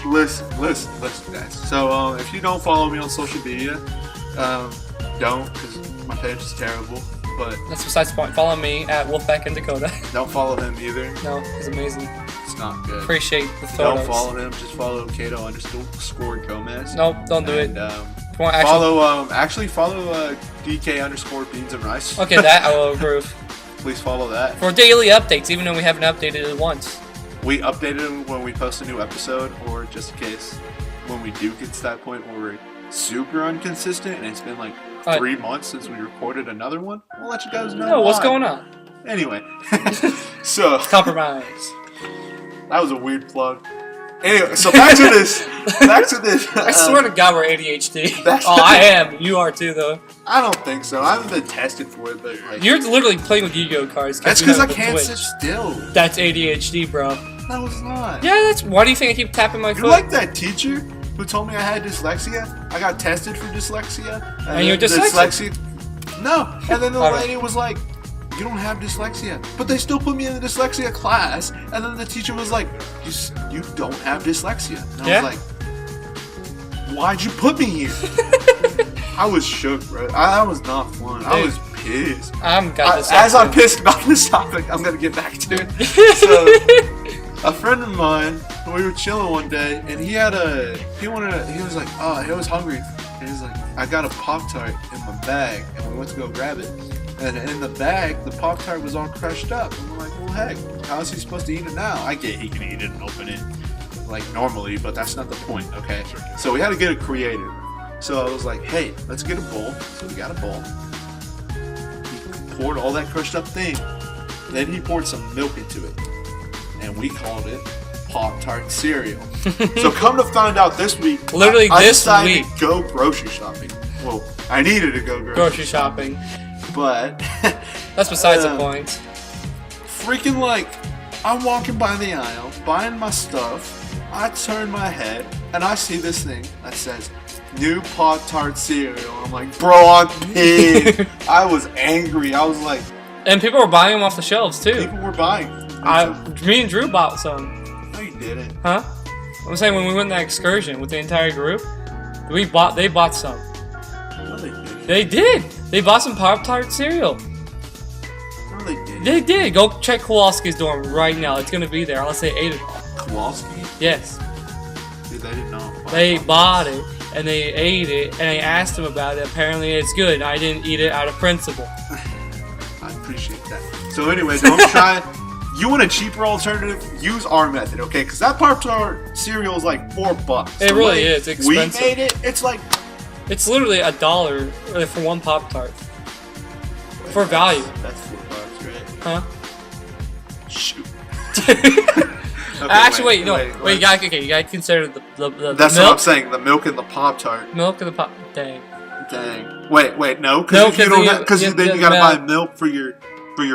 listen, guys. So if you don't follow me on social media, don't, because my page is terrible. But That's besides the point. Follow me at Wolfpack in Dakota. don't follow him either. No, he's amazing. It's not good. Appreciate the If you photos. don't follow him, just follow Kato_Gomez. Nope, don't do And, it. Actually, follow DK_Beans and Rice. okay, that I will approve. Please follow that. For daily updates, even though we haven't updated it once. We update them when we post a new episode, or just in case when we do get to that point where we're super inconsistent and it's been like 3 months since we recorded another one, we'll let you guys know. No, what's why. going on? Anyway, so Compromise. that was a weird plug. Anyway, so back to this. I swear to God, we're ADHD. That's- Oh, I am. You are too, though. I don't think so. I haven't been tested for it, but like, You're literally playing with Yu-Gi-Oh cards. that's you because I have a can't Twitch. sit still. That's ADHD, bro. No, it's not. Yeah, that's. Why do you think I keep tapping my You're foot? like that teacher who told me I had dyslexia. I got tested for dyslexia. And you're then dyslexic? No. And then the Alright. lady was like, you don't have dyslexia. But they still put me in the dyslexia class. And then the teacher was like, you don't have dyslexia. And Yeah? I was like, why'd you put me here? I was shook, bro. I was not fun. I Dude. was pissed. I'm got this. As I'm pissed about this topic, I'm gonna get back to it. So, a friend of mine, we were chilling one day, and he was like, oh, he was hungry. And he's like, I got a Pop-Tart in my bag, and we went to go grab it. And in the bag, the Pop-Tart was all crushed up. And we're like, well, heck, how is he supposed to eat it now? I get he can eat it and open it like normally, but that's not the point, okay? So we had to get it creative. So I was like, hey, let's get a bowl. So we got a bowl. He poured all that crushed up thing. Then he poured some milk into it. And we called it Pop-Tart cereal. So come to find out this week, Literally I this decided week. to go grocery shopping. Well, I needed to go Grocery shopping. but That's besides the point. freaking like, I'm walking by the aisle, buying my stuff. I turn my head and I see this thing that says new Pop-Tart cereal. I'm like, bro, I'm pissed. I was angry. I was like, And people were buying them off the shelves too. people were buying. Me and Drew bought some. No, you didn't. Huh? I'm saying when we went on that excursion with the entire group, they bought some. No, they didn't. They did. They bought some Pop-Tart cereal. No, they didn't. They did. Go check Kowalski's dorm right now. It's gonna be there unless they ate it all. Kowalski? Yes. Dude, they did not. They bought it and they ate it and I asked them about it. Apparently it's good. I didn't eat it out of principle. I appreciate that. So anyway, don't try. You want a cheaper alternative? Use our method, okay? Because that Pop-Tart cereal is like $4. It The really way is expensive. We made it. It's like It's literally $1 for one Pop-Tart. For value. That's $4, right? Huh? Shoot. Actually, wait, you gotta consider the That's milk, what I'm saying. The milk and the Pop-Tart. milk of the pop. Dang. Dang. Wait, no, No, because you 'cause don't. you- Because you then get you gotta milk. buy milk for your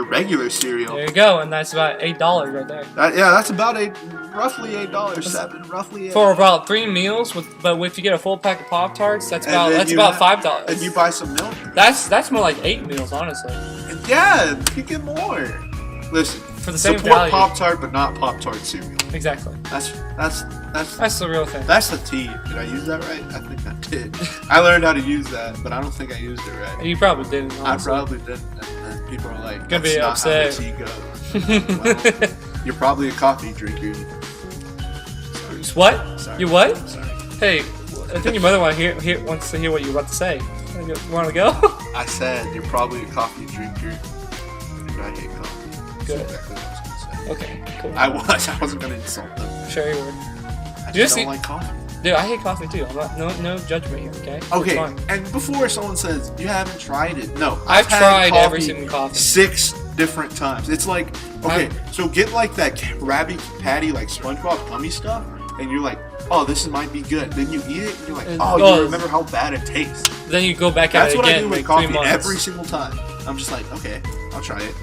regular cereal. There you go, and that's about $8 right there. Yeah, that's about roughly $8, roughly. For about 3 meals, but if you get a full pack of Pop Tarts, that's And about then you have- $5. And you buy some milk. That's more like 8 meals, honestly. Yeah, you get more. Listen, For the same support value. Pop-Tart, but not Pop-Tart cereal. Exactly. That's That's the real thing. the T. Did I use that right? I think I did. I learned how to use that, but I don't think I used it right. You probably didn't. I Honestly. probably didn't. And people are like, Gonna be "That's not upset." how the tea goes." Well, you're probably a coffee drinker. Sorry. What? Sorry. You what? Sorry. Hey, I think your mother wants to hear what you're about to say. You want to go? I said you're probably a coffee drinker, and I hate coffee. Good. That's exactly what I was gonna say. Okay, cool. I wasn't gonna insult them. Sure you would. I You just just don't need- like coffee. Dude, I hate coffee too. I'm not, no judgment here, okay? It's Okay, fine. and before someone says you haven't tried it, no, I've had tried every coffee single coffee. 6 different times. It's like, okay, so get like that Krabby Patty, like SpongeBob gummy stuff, and you're like, oh, this might be good. Then you eat it, and you're like, oh, Oh, you remember how bad it tastes. Then you go back at That's it what I again do in with like coffee 3 months. every single time. I'm just like, okay, I'll try it.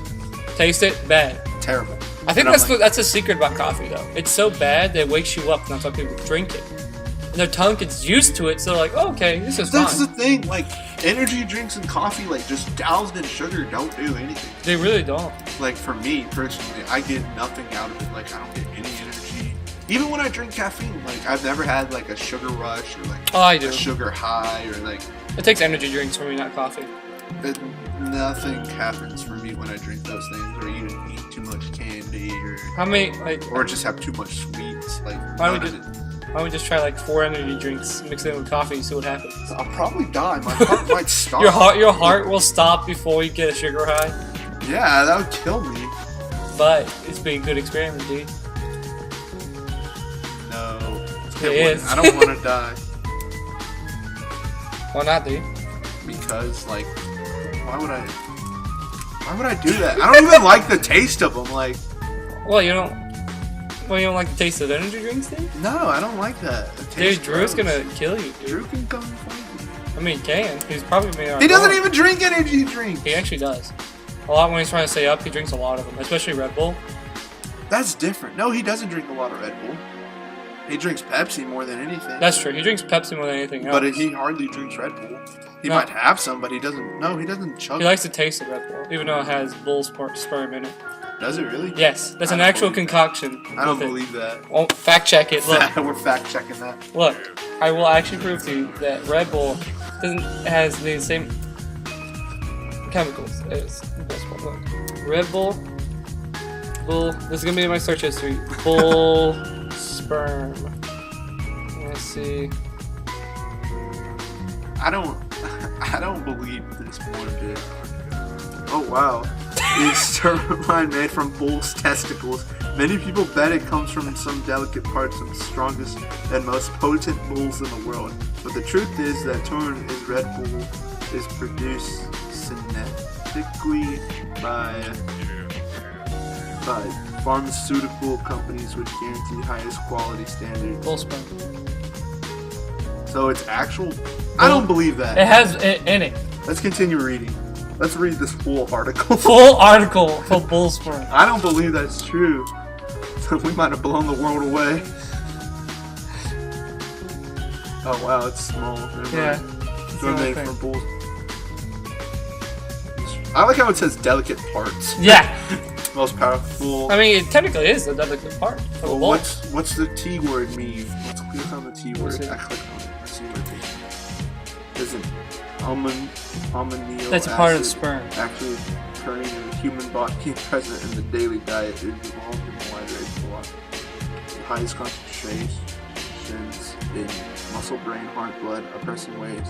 Taste it, bad. Terrible. I think And I'm like, that's the secret about coffee though. It's so bad that it wakes you up, and that's why people drink it. Their tongue gets used to it, so they're like, oh, okay, this is That's fine. the thing. Like energy drinks and coffee, like just doused in sugar, don't do anything. They really don't. Like for me personally, I get nothing out of it. Like I don't get any energy. Even when I drink caffeine, like I've never had like a sugar rush or like Oh, I do. a sugar high or like It takes energy drinks for me, not coffee. nothing happens for me when I drink those things or even eat too much candy How many, like, or just have too much sweets. Like Why none would of you- it. why don't we just try like 4 energy drinks, mix it in with coffee, and see what happens? I'll probably die. My heart might stop. Your heart will stop before you get a sugar high, Yeah, that would kill me. but it's been a good experiment, dude. No. It is. I don't want to die Why not, dude? because, like, why would I do that? I don't even like the taste of them. Like, Well, you don't like the taste of energy drinks, dude? no, I don't like that. The Dude, taste Drew's gross. gonna kill you, dude. Drew can come find me. I mean, he can. He's probably made our He doesn't goal. even drink energy drinks. He actually does. A lot when he's trying to stay up, he drinks a lot of them, especially Red Bull. That's different. No, he doesn't drink a lot of Red Bull. He drinks Pepsi more than anything. That's true. He drinks Pepsi more than anything else. But he hardly drinks Red Bull. He No. might have some, but he doesn't. No, he doesn't chug. He likes the taste of Red Bull, even though it has bull sperm in it. Does it really? Yes, that's I an don't actual believe that. concoction. I don't with it. believe that. Oh, fact check it. Look, We're fact checking that. look. I will actually prove to you that Red Bull has the same chemicals as Bull sperm. Look, Red Bull. This is gonna be in my search history. Bull sperm. Let's see. I don't believe this one bit. Oh wow. It's turbine made from bull's testicles. Many people bet it comes from some delicate parts of the strongest and most potent bulls in the world. But the truth is that Turin is Red Bull is produced synthetically by pharmaceutical companies which guarantee highest quality standards. Bull sperm. So it's actual. I don't believe that. It has it in it. Let's continue reading. Let's read this full article. Full article for bull sperm. I don't believe that's true. We might have blown the world away. Oh wow, it's small. Never mind. Yeah. They're made from bulls. I like how it says delicate parts. Yeah. Most powerful. I mean, it technically is a delicate part of a Well, bull. what's the T word mean? Let's click on the T word. What's it? I click on it. Let's see what it means. There's an amino That's a part of acid sperm. actually occurring in the human body present in the daily diet is involved in a wide range of life. The highest concentrations in muscle, brain, heart, blood a person weighs.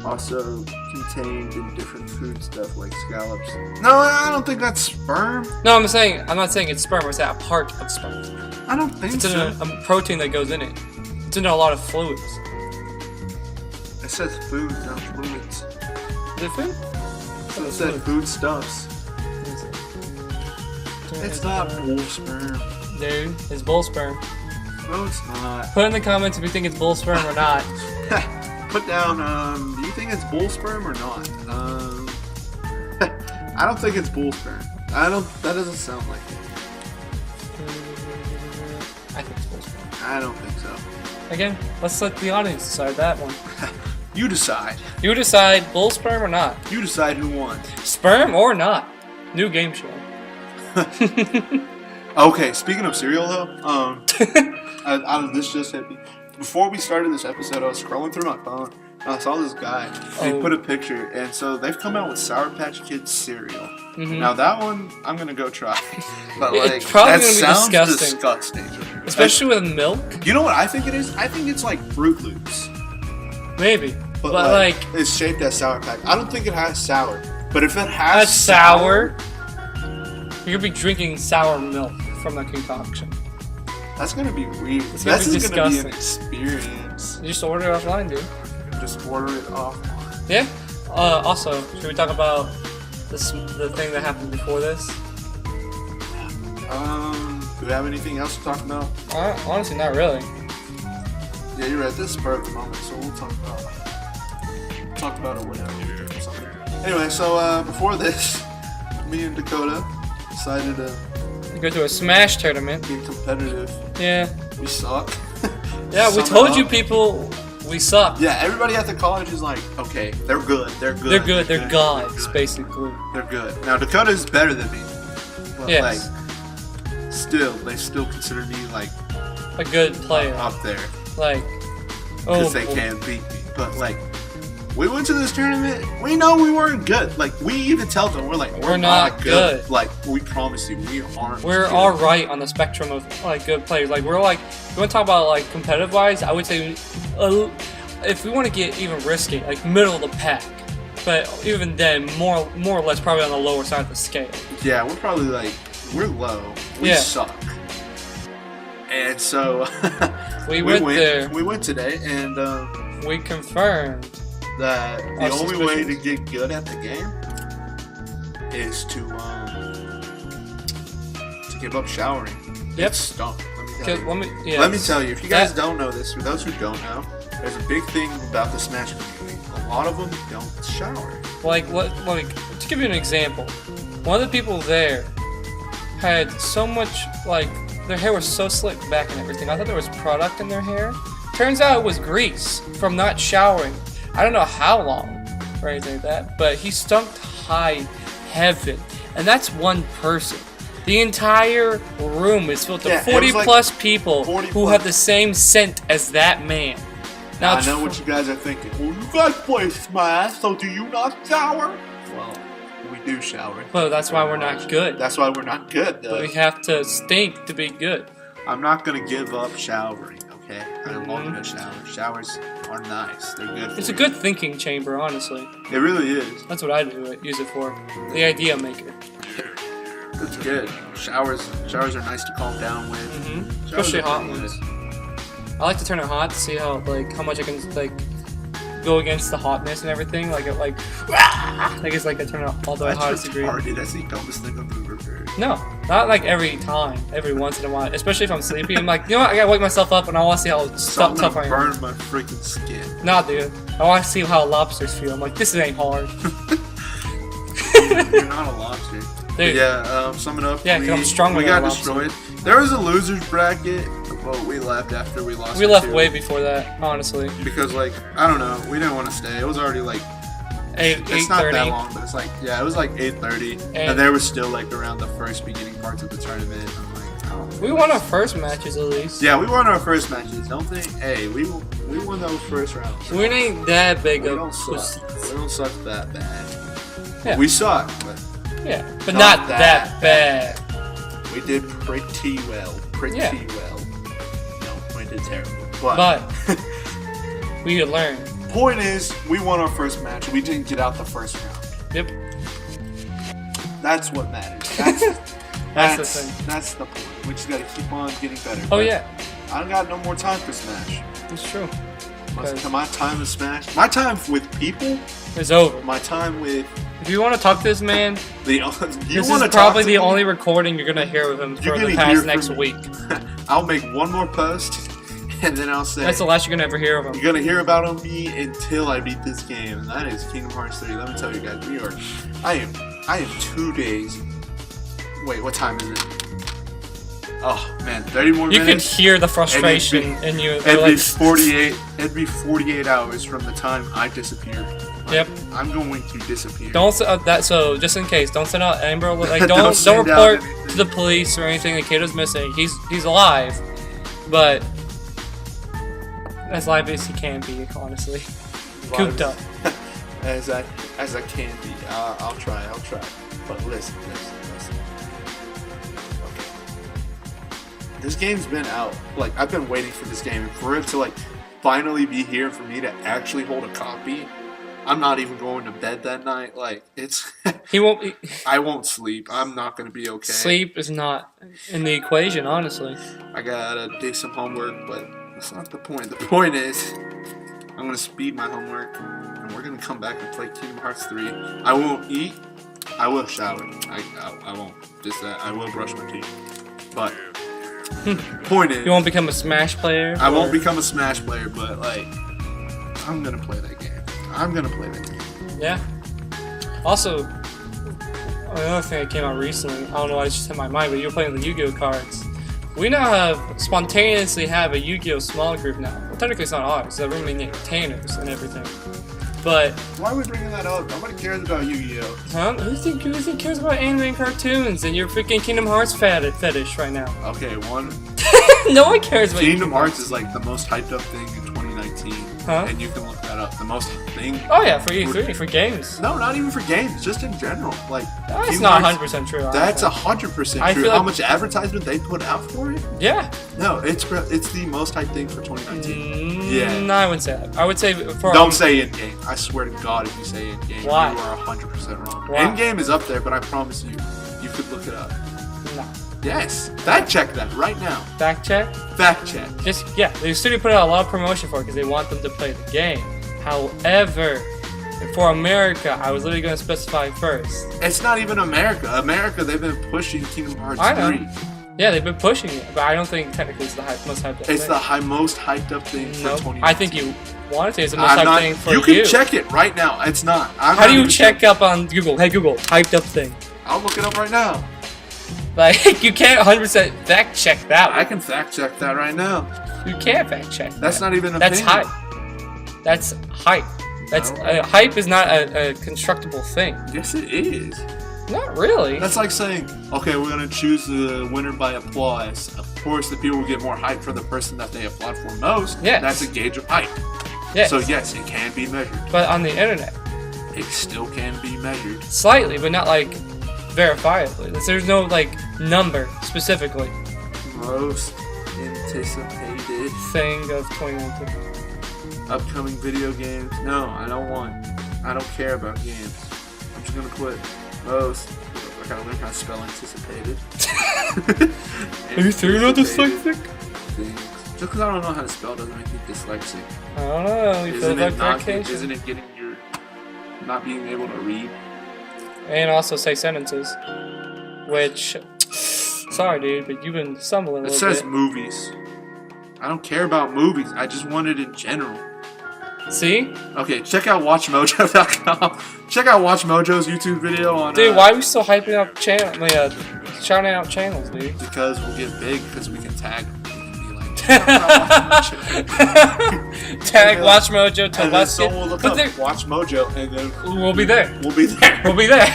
Also contained in different food stuff like scallops. No, I don't think that's sperm. No, I'm not saying it's sperm. It's a part of sperm. I don't think It's in so. a protein that goes in it. It's in a lot of fluids. It says food, not fluids. Is it food? So it said food stuffs. It's not bull sperm. Dude, it's bull sperm. No, it's not. Put in the comments if you think it's bull sperm or not. Put down, do you think it's bull sperm or not? I don't think it's bull sperm. That doesn't sound like it. I think it's bull sperm. I don't think so. Again, let's let the audience decide that one. You decide. You decide bull sperm or not. You decide who won. Sperm or not. New game show. Okay, speaking of cereal though, this just hit me. Before we started this episode, I was scrolling through my phone and I saw this guy. And he put a picture, and so they've come out with Sour Patch Kids cereal. Mhm. Now that one I'm gonna go try, but It's like probably that gonna be sounds disgusting. disgusting. Especially with milk. You know what I think it is? I think it's like Fruit Loops, Maybe. but, But like it's shaped as Sour Patch. I don't think it has sour, but if it has that's sour. You're gonna be drinking sour milk from a concoction. that's gonna be weird. It's gonna This be is gonna be an disgusting. experience. You just order it offline, dude. Just order it off. Yeah. Also, should we talk about the thing that happened before this? Do we have anything else to talk about? Honestly, not really. Yeah, you're right. This is spur of the moment, so we'll talk about it whenever or something. Anyway, so before this, me and Dakota decided to You go to a Smash tournament. be competitive. Yeah. We suck. Yeah, we sum it told you up. people we suck. Yeah, everybody at the college is like, okay, they're good. They're good. They're good. They're gods, They're good. basically. They're good. Now Dakota's better than me. But Yes. like, they still consider me like A good player. up there Like, because they can't beat me. But like, we went to this tournament. We know we weren't good. Like, we even tell them we're like, we're not good. Like, we promise you, we aren't. we're good. all right on the spectrum of like good players. Like we're like, if you want to talk about like competitive wise, I would say, if we want to get even risky, like middle of the pack. But even then, more or less, probably on the lower side of the scale. Yeah, we're probably like, we're low. We Yeah. suck. And so We went there. We went today, and We confirmed. that the Our only way to suspicions. get good at the game is to give up showering. Yep. It stunk. Okay, Let me tell you. If you guys don't know this, for those who don't know, there's a big thing about the Smash community. A lot of them don't shower. Like to give you an example, one of the people there had so much like their hair was so slicked back and everything. I thought there was product in their hair. Turns out it was grease from not showering. I don't know how long or anything like that, but he stunk to high heaven, and that's one person. The entire room is filled Yeah, with it 40 was like plus people 40 who plus. have the same scent as that man. Now, I know what you guys are thinking. Well, you guys play Smash, so do you not shower? Well, we do shower. but that's why we're not good. That's why we're not good, though. We have to stink to be good. I'm not gonna give up showering, okay? I'm Mm-hmm. gonna shower. Showers are nice. They're good for It's a you. good thinking chamber, honestly. It really is. That's what I use it for. The idea maker. It's good. Showers are nice to calm down with. Mm-hmm. Showers Especially are hot pretty ones. good. I like to turn it hot to see how much I can go against the hotness and everything. Like it's like I turn it all the way That's hottest degree. retarded. That's the dumbest thing I've ever heard. No, not like every time. Every once in a while, especially if I'm sleepy. I'm like, you know what? I gotta wake myself up and I want to see how So I'm tough gonna I am. burn my freaking skin. Nah, dude. I want to see how lobsters feel. I'm like, this ain't hard. You're not a lobster. But Dude. yeah, summing up. Yeah, 'cause I'm stronger We than got a lobster. destroyed. There was a losers bracket, but we left after we lost. We it left too. way before that, honestly. Because like I don't know, we didn't want to stay. It was already like it's not that 8:30. long, but it's like yeah, it was like 8:30, And- and there was still like around the first beginning parts of the tournament. I'm like, oh. We won our first matches at least. Yeah, we won our first matches. Don't think, hey, we won those first rounds. We ain't that big We of don't suck. We don't suck that bad. Yeah. We suck, but yeah, but Not not that that bad. we did pretty well. Pretty Yeah. well. No, we did terrible. But, But we could learn. point is, we won our first match. We didn't get out the first round. Yep. That's what matters. That's the thing. That's the point. We just gotta keep on getting better. Oh But yeah, I don't got no more time for Smash. it's true. My time to Smash. My time with people. It's over. My time with If you want to talk to this man, the. You this want is to probably talk to the me? only recording you're gonna hear of him You're for the gonna hear past from next me. week. I'll make one more post, and then I'll say. That's the last you're gonna ever hear of him. You're gonna hear about me until I beat this game, and that is Kingdom Hearts 3. Let me tell you guys, we are. I am 2 days. Wait, what time is it? Oh man, 30 more You can minutes. hear the frustration in you. They're It'd be like, 48. It'd be 48 hours from the time I disappear. Yep. I'm going to disappear. Don't that. So just in case, don't send out Amber. Like Don't don't send out report anything. to the police or anything. The kid is missing. He's alive, but as live as he can be, honestly. Cooped up. as I can be. I'll try. But listen. Okay. This game's been out. Like I've been waiting for this game, and for it to like finally be here, for me to actually hold a copy. I'm not even going to bed that night. Like it's. He won't. I won't sleep. I'm not gonna be okay. Sleep is not in the equation, honestly. I gotta do some homework, but that's not the point. The point is, I'm gonna speed my homework, and we're gonna come back and play Kingdom Hearts 3. I won't eat. I will shower. I won't. Just that. I will brush my teeth. But point is, You won't become a Smash player. I won't or- become a Smash player, but like, I'm gonna play that game. I'm gonna play that game. Yeah. Also, another thing that came out recently. I don't know why it just hit my mind, but you were playing the Yu-Gi-Oh cards. We now spontaneously have a Yu-Gi-Oh! Small group now. Well, technically it's not ours, it's the rooming entertainers and everything. But Why are we bringing that up? Nobody cares about Yu-Gi-Oh! huh? Who think cares about anime and cartoons and your freaking Kingdom Hearts fetish right now? Okay, one. No one cares about Kingdom Hearts is like the most hyped up thing in 2019. Huh? And you can look that up. The most thing. Oh yeah, for E3, for games. No, not even for games, just in general. Like, That's Kingdom not Hearts- 100% true. That's honestly. 100% I true. feel How like- much advertisement they put out for it? Yeah. No, it's the most hyped thing for 2019. Yeah. No, I wouldn't say that. I would say for Don't say in game. I swear to God, if you say in game, Why? you are 100% wrong. Why? In game is up there, but I promise you, you could look it up. No. Yes, fact check that right now. Fact check. Fact check. Just yeah, the studio put out a lot of promotion for it because they want them to play the game. However, for America, I was literally going to specify first. It's not even America. America, they've been pushing Kingdom Hearts I know. 3. Yeah, they've been pushing it, but I don't think technically it's the most hyped up It's thing. the most hyped up thing for No, 2019. I think you want to say it's the most I'm hyped not. thing for You can check it right now. It's not. I'm How not do you even check sure. up on Google? Hey Google, hyped up thing. I'll look it up right now. Like you can't 100% fact check that. I can fact check that right now. You can't fact check. That's not even an That's opinion. hype. That's hype. That's No. hype is not a constructible thing. Yes, it is. Not really. That's like saying, okay, we're gonna choose the winner by applause. Of course, the people will get more hype for the person that they applaud for most. Yes. That's a gauge of hype. Yes. So yes, it can be measured. But on the internet, It still can be measured. slightly, but not like verifiably. There's no like number specifically Most anticipated thing of 2019. upcoming video games. No, I don't care about games. I'm just gonna put most. I gotta learn how to spell anticipated. Are you sure you're not Anticipated dyslexic? things. Just because I don't know how to spell doesn't make me dyslexic. I don't know. You feel like vacation. Isn't it getting your not being able to read? And also say sentences, which, sorry, dude, but you've been stumbling a It little says movies. I don't care about movies. I just want it in general. bit. See, Okay, check out WatchMojo.com. Check out WatchMojo's YouTube video on. dude, why are we still hyping up shouting out channels, dude? Because we'll get big because we can tag them. We can be like, Tag Watch Mojo to and then someone will look But up there- Watch Mojo, and then we'll be there. We'll be there. We'll be there.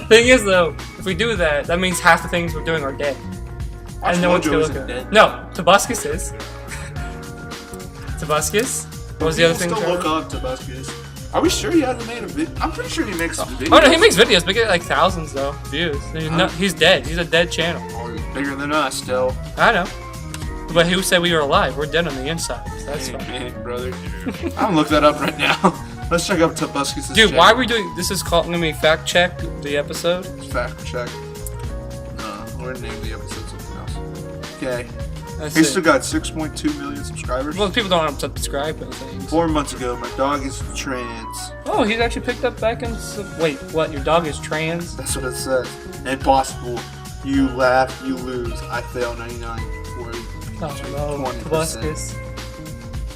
Thing is, though, if we do that, that means half the things we're doing are dead. Watch And no one's Mojo gonna isn't look at it. dead. No, Tobuscus is. Tobuscus? What was the other thing? Still Trevor? look up to Buscus. Are we sure he hasn't made a video? I'm pretty sure he makes videos. Oh no, he makes videos, but get like thousands though views. He's dead. He's a dead channel. Oh, he's bigger than us still. I know. But who said we were alive? We're dead on the inside. So that's Man, fine. man, brother. I'm gonna look that up right now. Let's check out Tobuscus' Dude, why are we doing this? Is called let me fact check the episode. Fact check. We're gonna name the episode something else. Okay. That's He's it. still got 6.2 million subscribers. Well, people don't have to subscribe to things. 4 months ago, my dog is trans. Oh, he's actually picked up back in. Wait, what? Your dog is trans? That's what it says. Impossible. You laugh, you lose. I fail 99. Worry. Oh no, 20%. Tobuscus.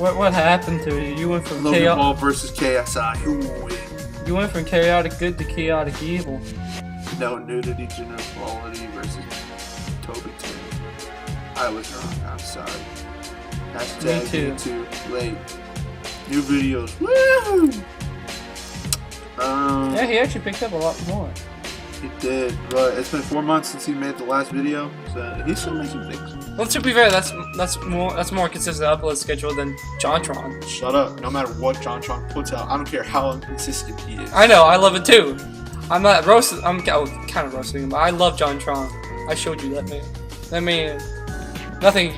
What happened to you? You went from Logan chaotic. Paul versus KSI. Who will win? You went from chaotic good to chaotic evil. No nudity, gender equality versus Toby Turner. I was wrong. I'm sorry. Hashtag Me too. too late. New videos. Woo! Yeah, he actually picked up a lot more. He did, but it's been 4 months since he made the last video, so he's still making things. Well, to be fair, that's more consistent upload schedule than JonTron. Shut up. No matter what JonTron puts out, I don't care how inconsistent he is. I know, I love it too. I'm not roasting. I'm kind of roasting him, but I love JonTron. I showed you that man. That man, nothing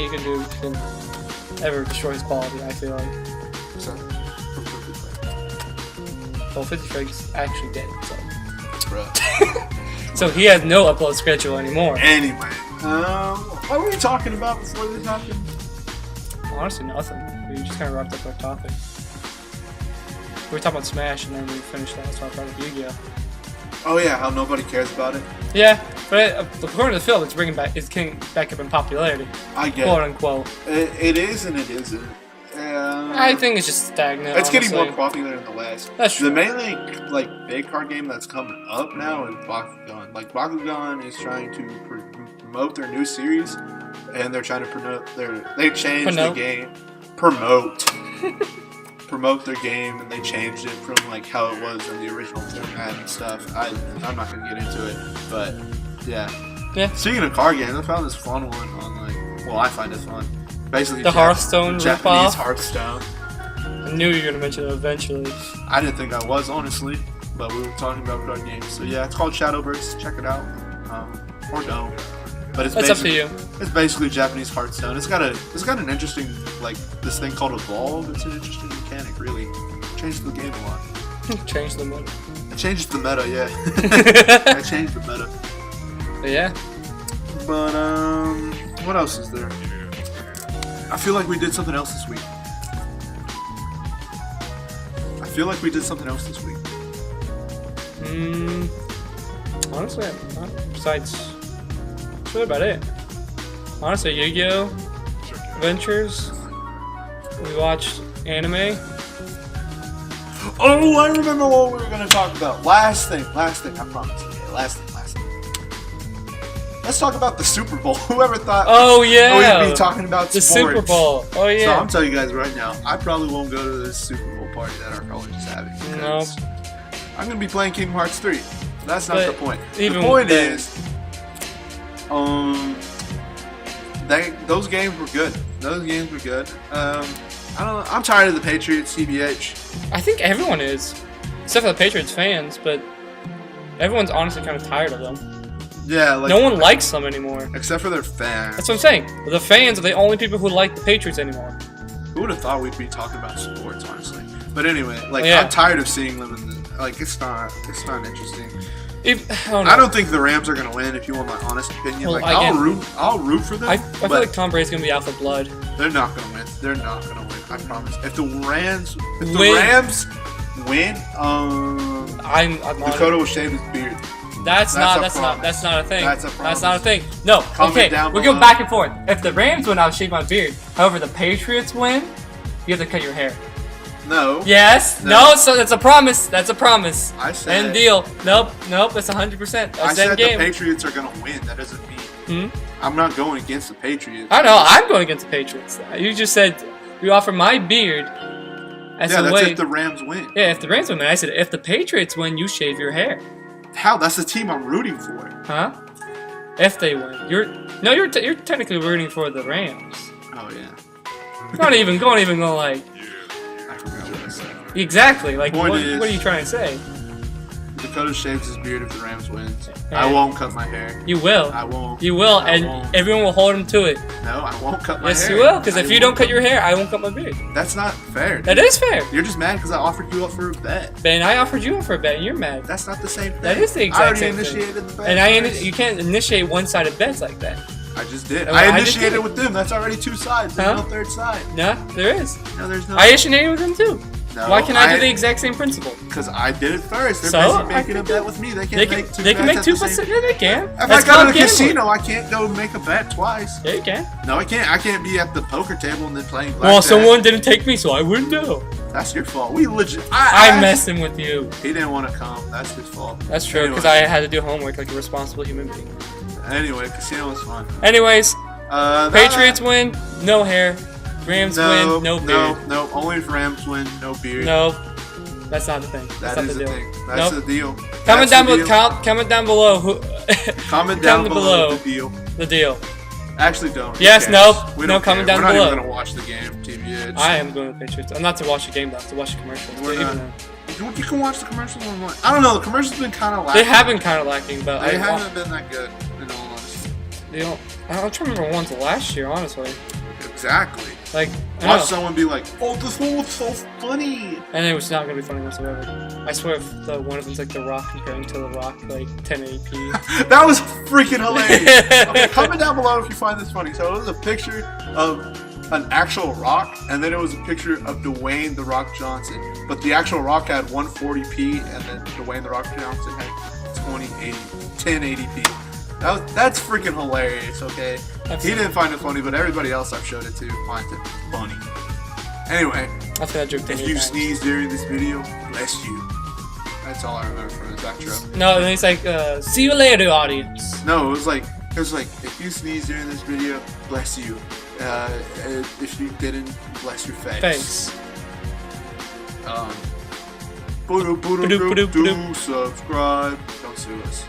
you can do can ever destroy his quality. I feel like. So, Well, 50 Frank's actually dead, so. bruh. So he has no upload schedule anymore. Anyway, what were we talking about before this happened? Honestly, nothing. We just kind of wrapped up our topic. We were talking about Smash, and then we finished that, so I brought up Yu-Gi-Oh! Oh yeah, how nobody cares about it. Yeah, but according to the film, it's getting back up in popularity, I get quote it. unquote. It is and it isn't. I think it's just stagnant. it's getting more honestly. popular than the last. That's true. The mainly big card game that's coming up now is Bakugan. Like Bakugan is trying to promote their new series, and they're trying to promote they changed Promote? the game. Promote. Promote their game, and they changed it from like how it was in the original format and stuff. I'm not gonna get into it, but yeah. Yeah. Speaking of car games, I found this fun one on like. Well, I find it fun. Basically, The Hearthstone Japanese ripoff? Hearthstone. I knew you were gonna mention it eventually. I didn't think I was, honestly, but we were talking about card games. So yeah, it's called Shadowverse. Check it out, or don't. But it's That's up to basically, you. It's basically Japanese Hearthstone. It's got an interesting like this thing called Evolve. It's an interesting mechanic, really. It changes the game a lot. Change the mode. It changes the meta, yeah. I changed the meta. But yeah. But what else is there? I feel like we did something else this week. Honestly, besides, that's really about it. Honestly, Yu-Gi-Oh! Adventures. We watched anime. Oh, I remember what we were gonna talk about. Last thing, I promise. Okay, last thing. Let's talk about the Super Bowl. Whoever thought Oh yeah, we'd be talking about the sports. Super Bowl. Oh So yeah. I'm telling you guys right now, I probably won't go to this Super Bowl party that our college is having. Because I'm gonna be playing Kingdom Hearts 3. That's not But the point. even The point then- is, those games were good. I don't know. I'm tired of the Patriots, CBH. I think everyone is, except for the Patriots fans, but everyone's honestly kind of tired of them. Yeah, like No one likes them anymore. except for their fans. That's what I'm saying. The fans are the only people who like the Patriots anymore. Who would have thought we'd be talking about sports, honestly? But anyway, like Yeah. I'm tired of seeing them in the like. It's not interesting. I don't know. I don't think the Rams are gonna win. If you want my honest opinion, Well, like again- I'll root for them. I feel but like Tom Brady's gonna be out for blood. they're not gonna win. They're not gonna win. I promise. If the Rams Win. win, I'm on Dakota it. will shave his beard. That's a not promise. a thing. That's a That's promise. not a thing. No. Comment Okay. down We go below. back and forth. If the Rams win, I'll shave my beard. However, the Patriots win, you have to cut your hair. No. Yes. No. No. So that's a promise. That's a promise. I said. End deal. Nope. That's 100%. I That's said end the game. Patriots are gonna win. That doesn't mean I'm not going against the Patriots. I know. I'm going against the Patriots. You just said you offer my beard as Yeah, a that's way. if the Rams win. Yeah, if the Rams win, I said if the Patriots win, you shave your hair. How? That's the team I'm rooting for. Huh? If they win, you're technically rooting for the Rams. Oh yeah. Not even going like I forgot what I said. exactly like Point what is- are you trying to say? Dakota shaves his beard if the Rams wins. Yeah. I won't cut my hair. You will. I won't. You will, I and won't. everyone will hold him to it. No, I won't cut my Yes, hair. you will. Because I if you won't don't cut your hair, I won't cut my beard. That's not fair. That is fair. You're just mad because I offered you up for a bet. Ben, I offered you for a bet, and you're mad. That's not the same thing. That is the I exact already same thing. initiated the bet. And first. you can't initiate one-sided bets like that. I just did. Well, I I just initiated did. with them. That's already two sides. There's Huh? no third side. No, there is. No, there's no. I initiated with them too. No, Why can't I do the exact same principle? Because I did it first. They're So, busy I making a think bet with me. They can't They can make two they can bets make at two the bets. same- Yeah, they can. If That's I go to called the gambling. casino, I can't go make a bet twice. Yeah, you can. No, I can't. I can't be at the poker table and then playing blackjack. Well, someone didn't take me, so I wouldn't know. That's your fault. We legit. I'm messing with you. He didn't want to come. That's his fault. That's true, because Anyway. I had to do homework like a responsible human being. Anyway, casino was fun. Anyways, That- Patriots win, no hair. Rams No, win, no beard. no. Only if Rams win, no beard. No, that's not the thing. That's That not is the the deal. thing. That's Nope. the deal. Comment That's down the below. deal. Comment down below who. Comment down below below the deal. the deal. Actually, don't. Who Yes, cares? nope. We No, don't comment care. down We're below. not even gonna watch the game, TBH. I am going to the Patriots. I'm not to watch the game, though. To watch the commercials. We're But not. even though- You can watch the commercials online. I don't know. The commercials been kind of lacking. They have been kind of lacking, but They I haven't been that good, in all honesty. They don't. I don't remember one to last year, honestly. Exactly. Like, I Watch don't know. someone be like, "Oh, this one was so funny." And it was not gonna be funny whatsoever. I swear, if the one of them's like The Rock comparing to The Rock, like 1080p. That was freaking hilarious. Okay, comment down below if you find this funny. So it was a picture of an actual Rock, and then it was a picture of Dwayne The Rock Johnson. But the actual Rock had 140p, and then Dwayne The Rock Johnson had 1080p. That's freaking hilarious, okay? That's- He didn't find it funny, but everybody else I've showed it to finds it funny. Anyway, I've heard that joke if many you times. sneeze during this video, bless you. That's all I remember from his outro. No, and he's like, see you later, audience. No, it was like, Because, like, if you sneeze during this video, bless you. If you didn't, bless your face. Thanks. Do subscribe. Don't sue us.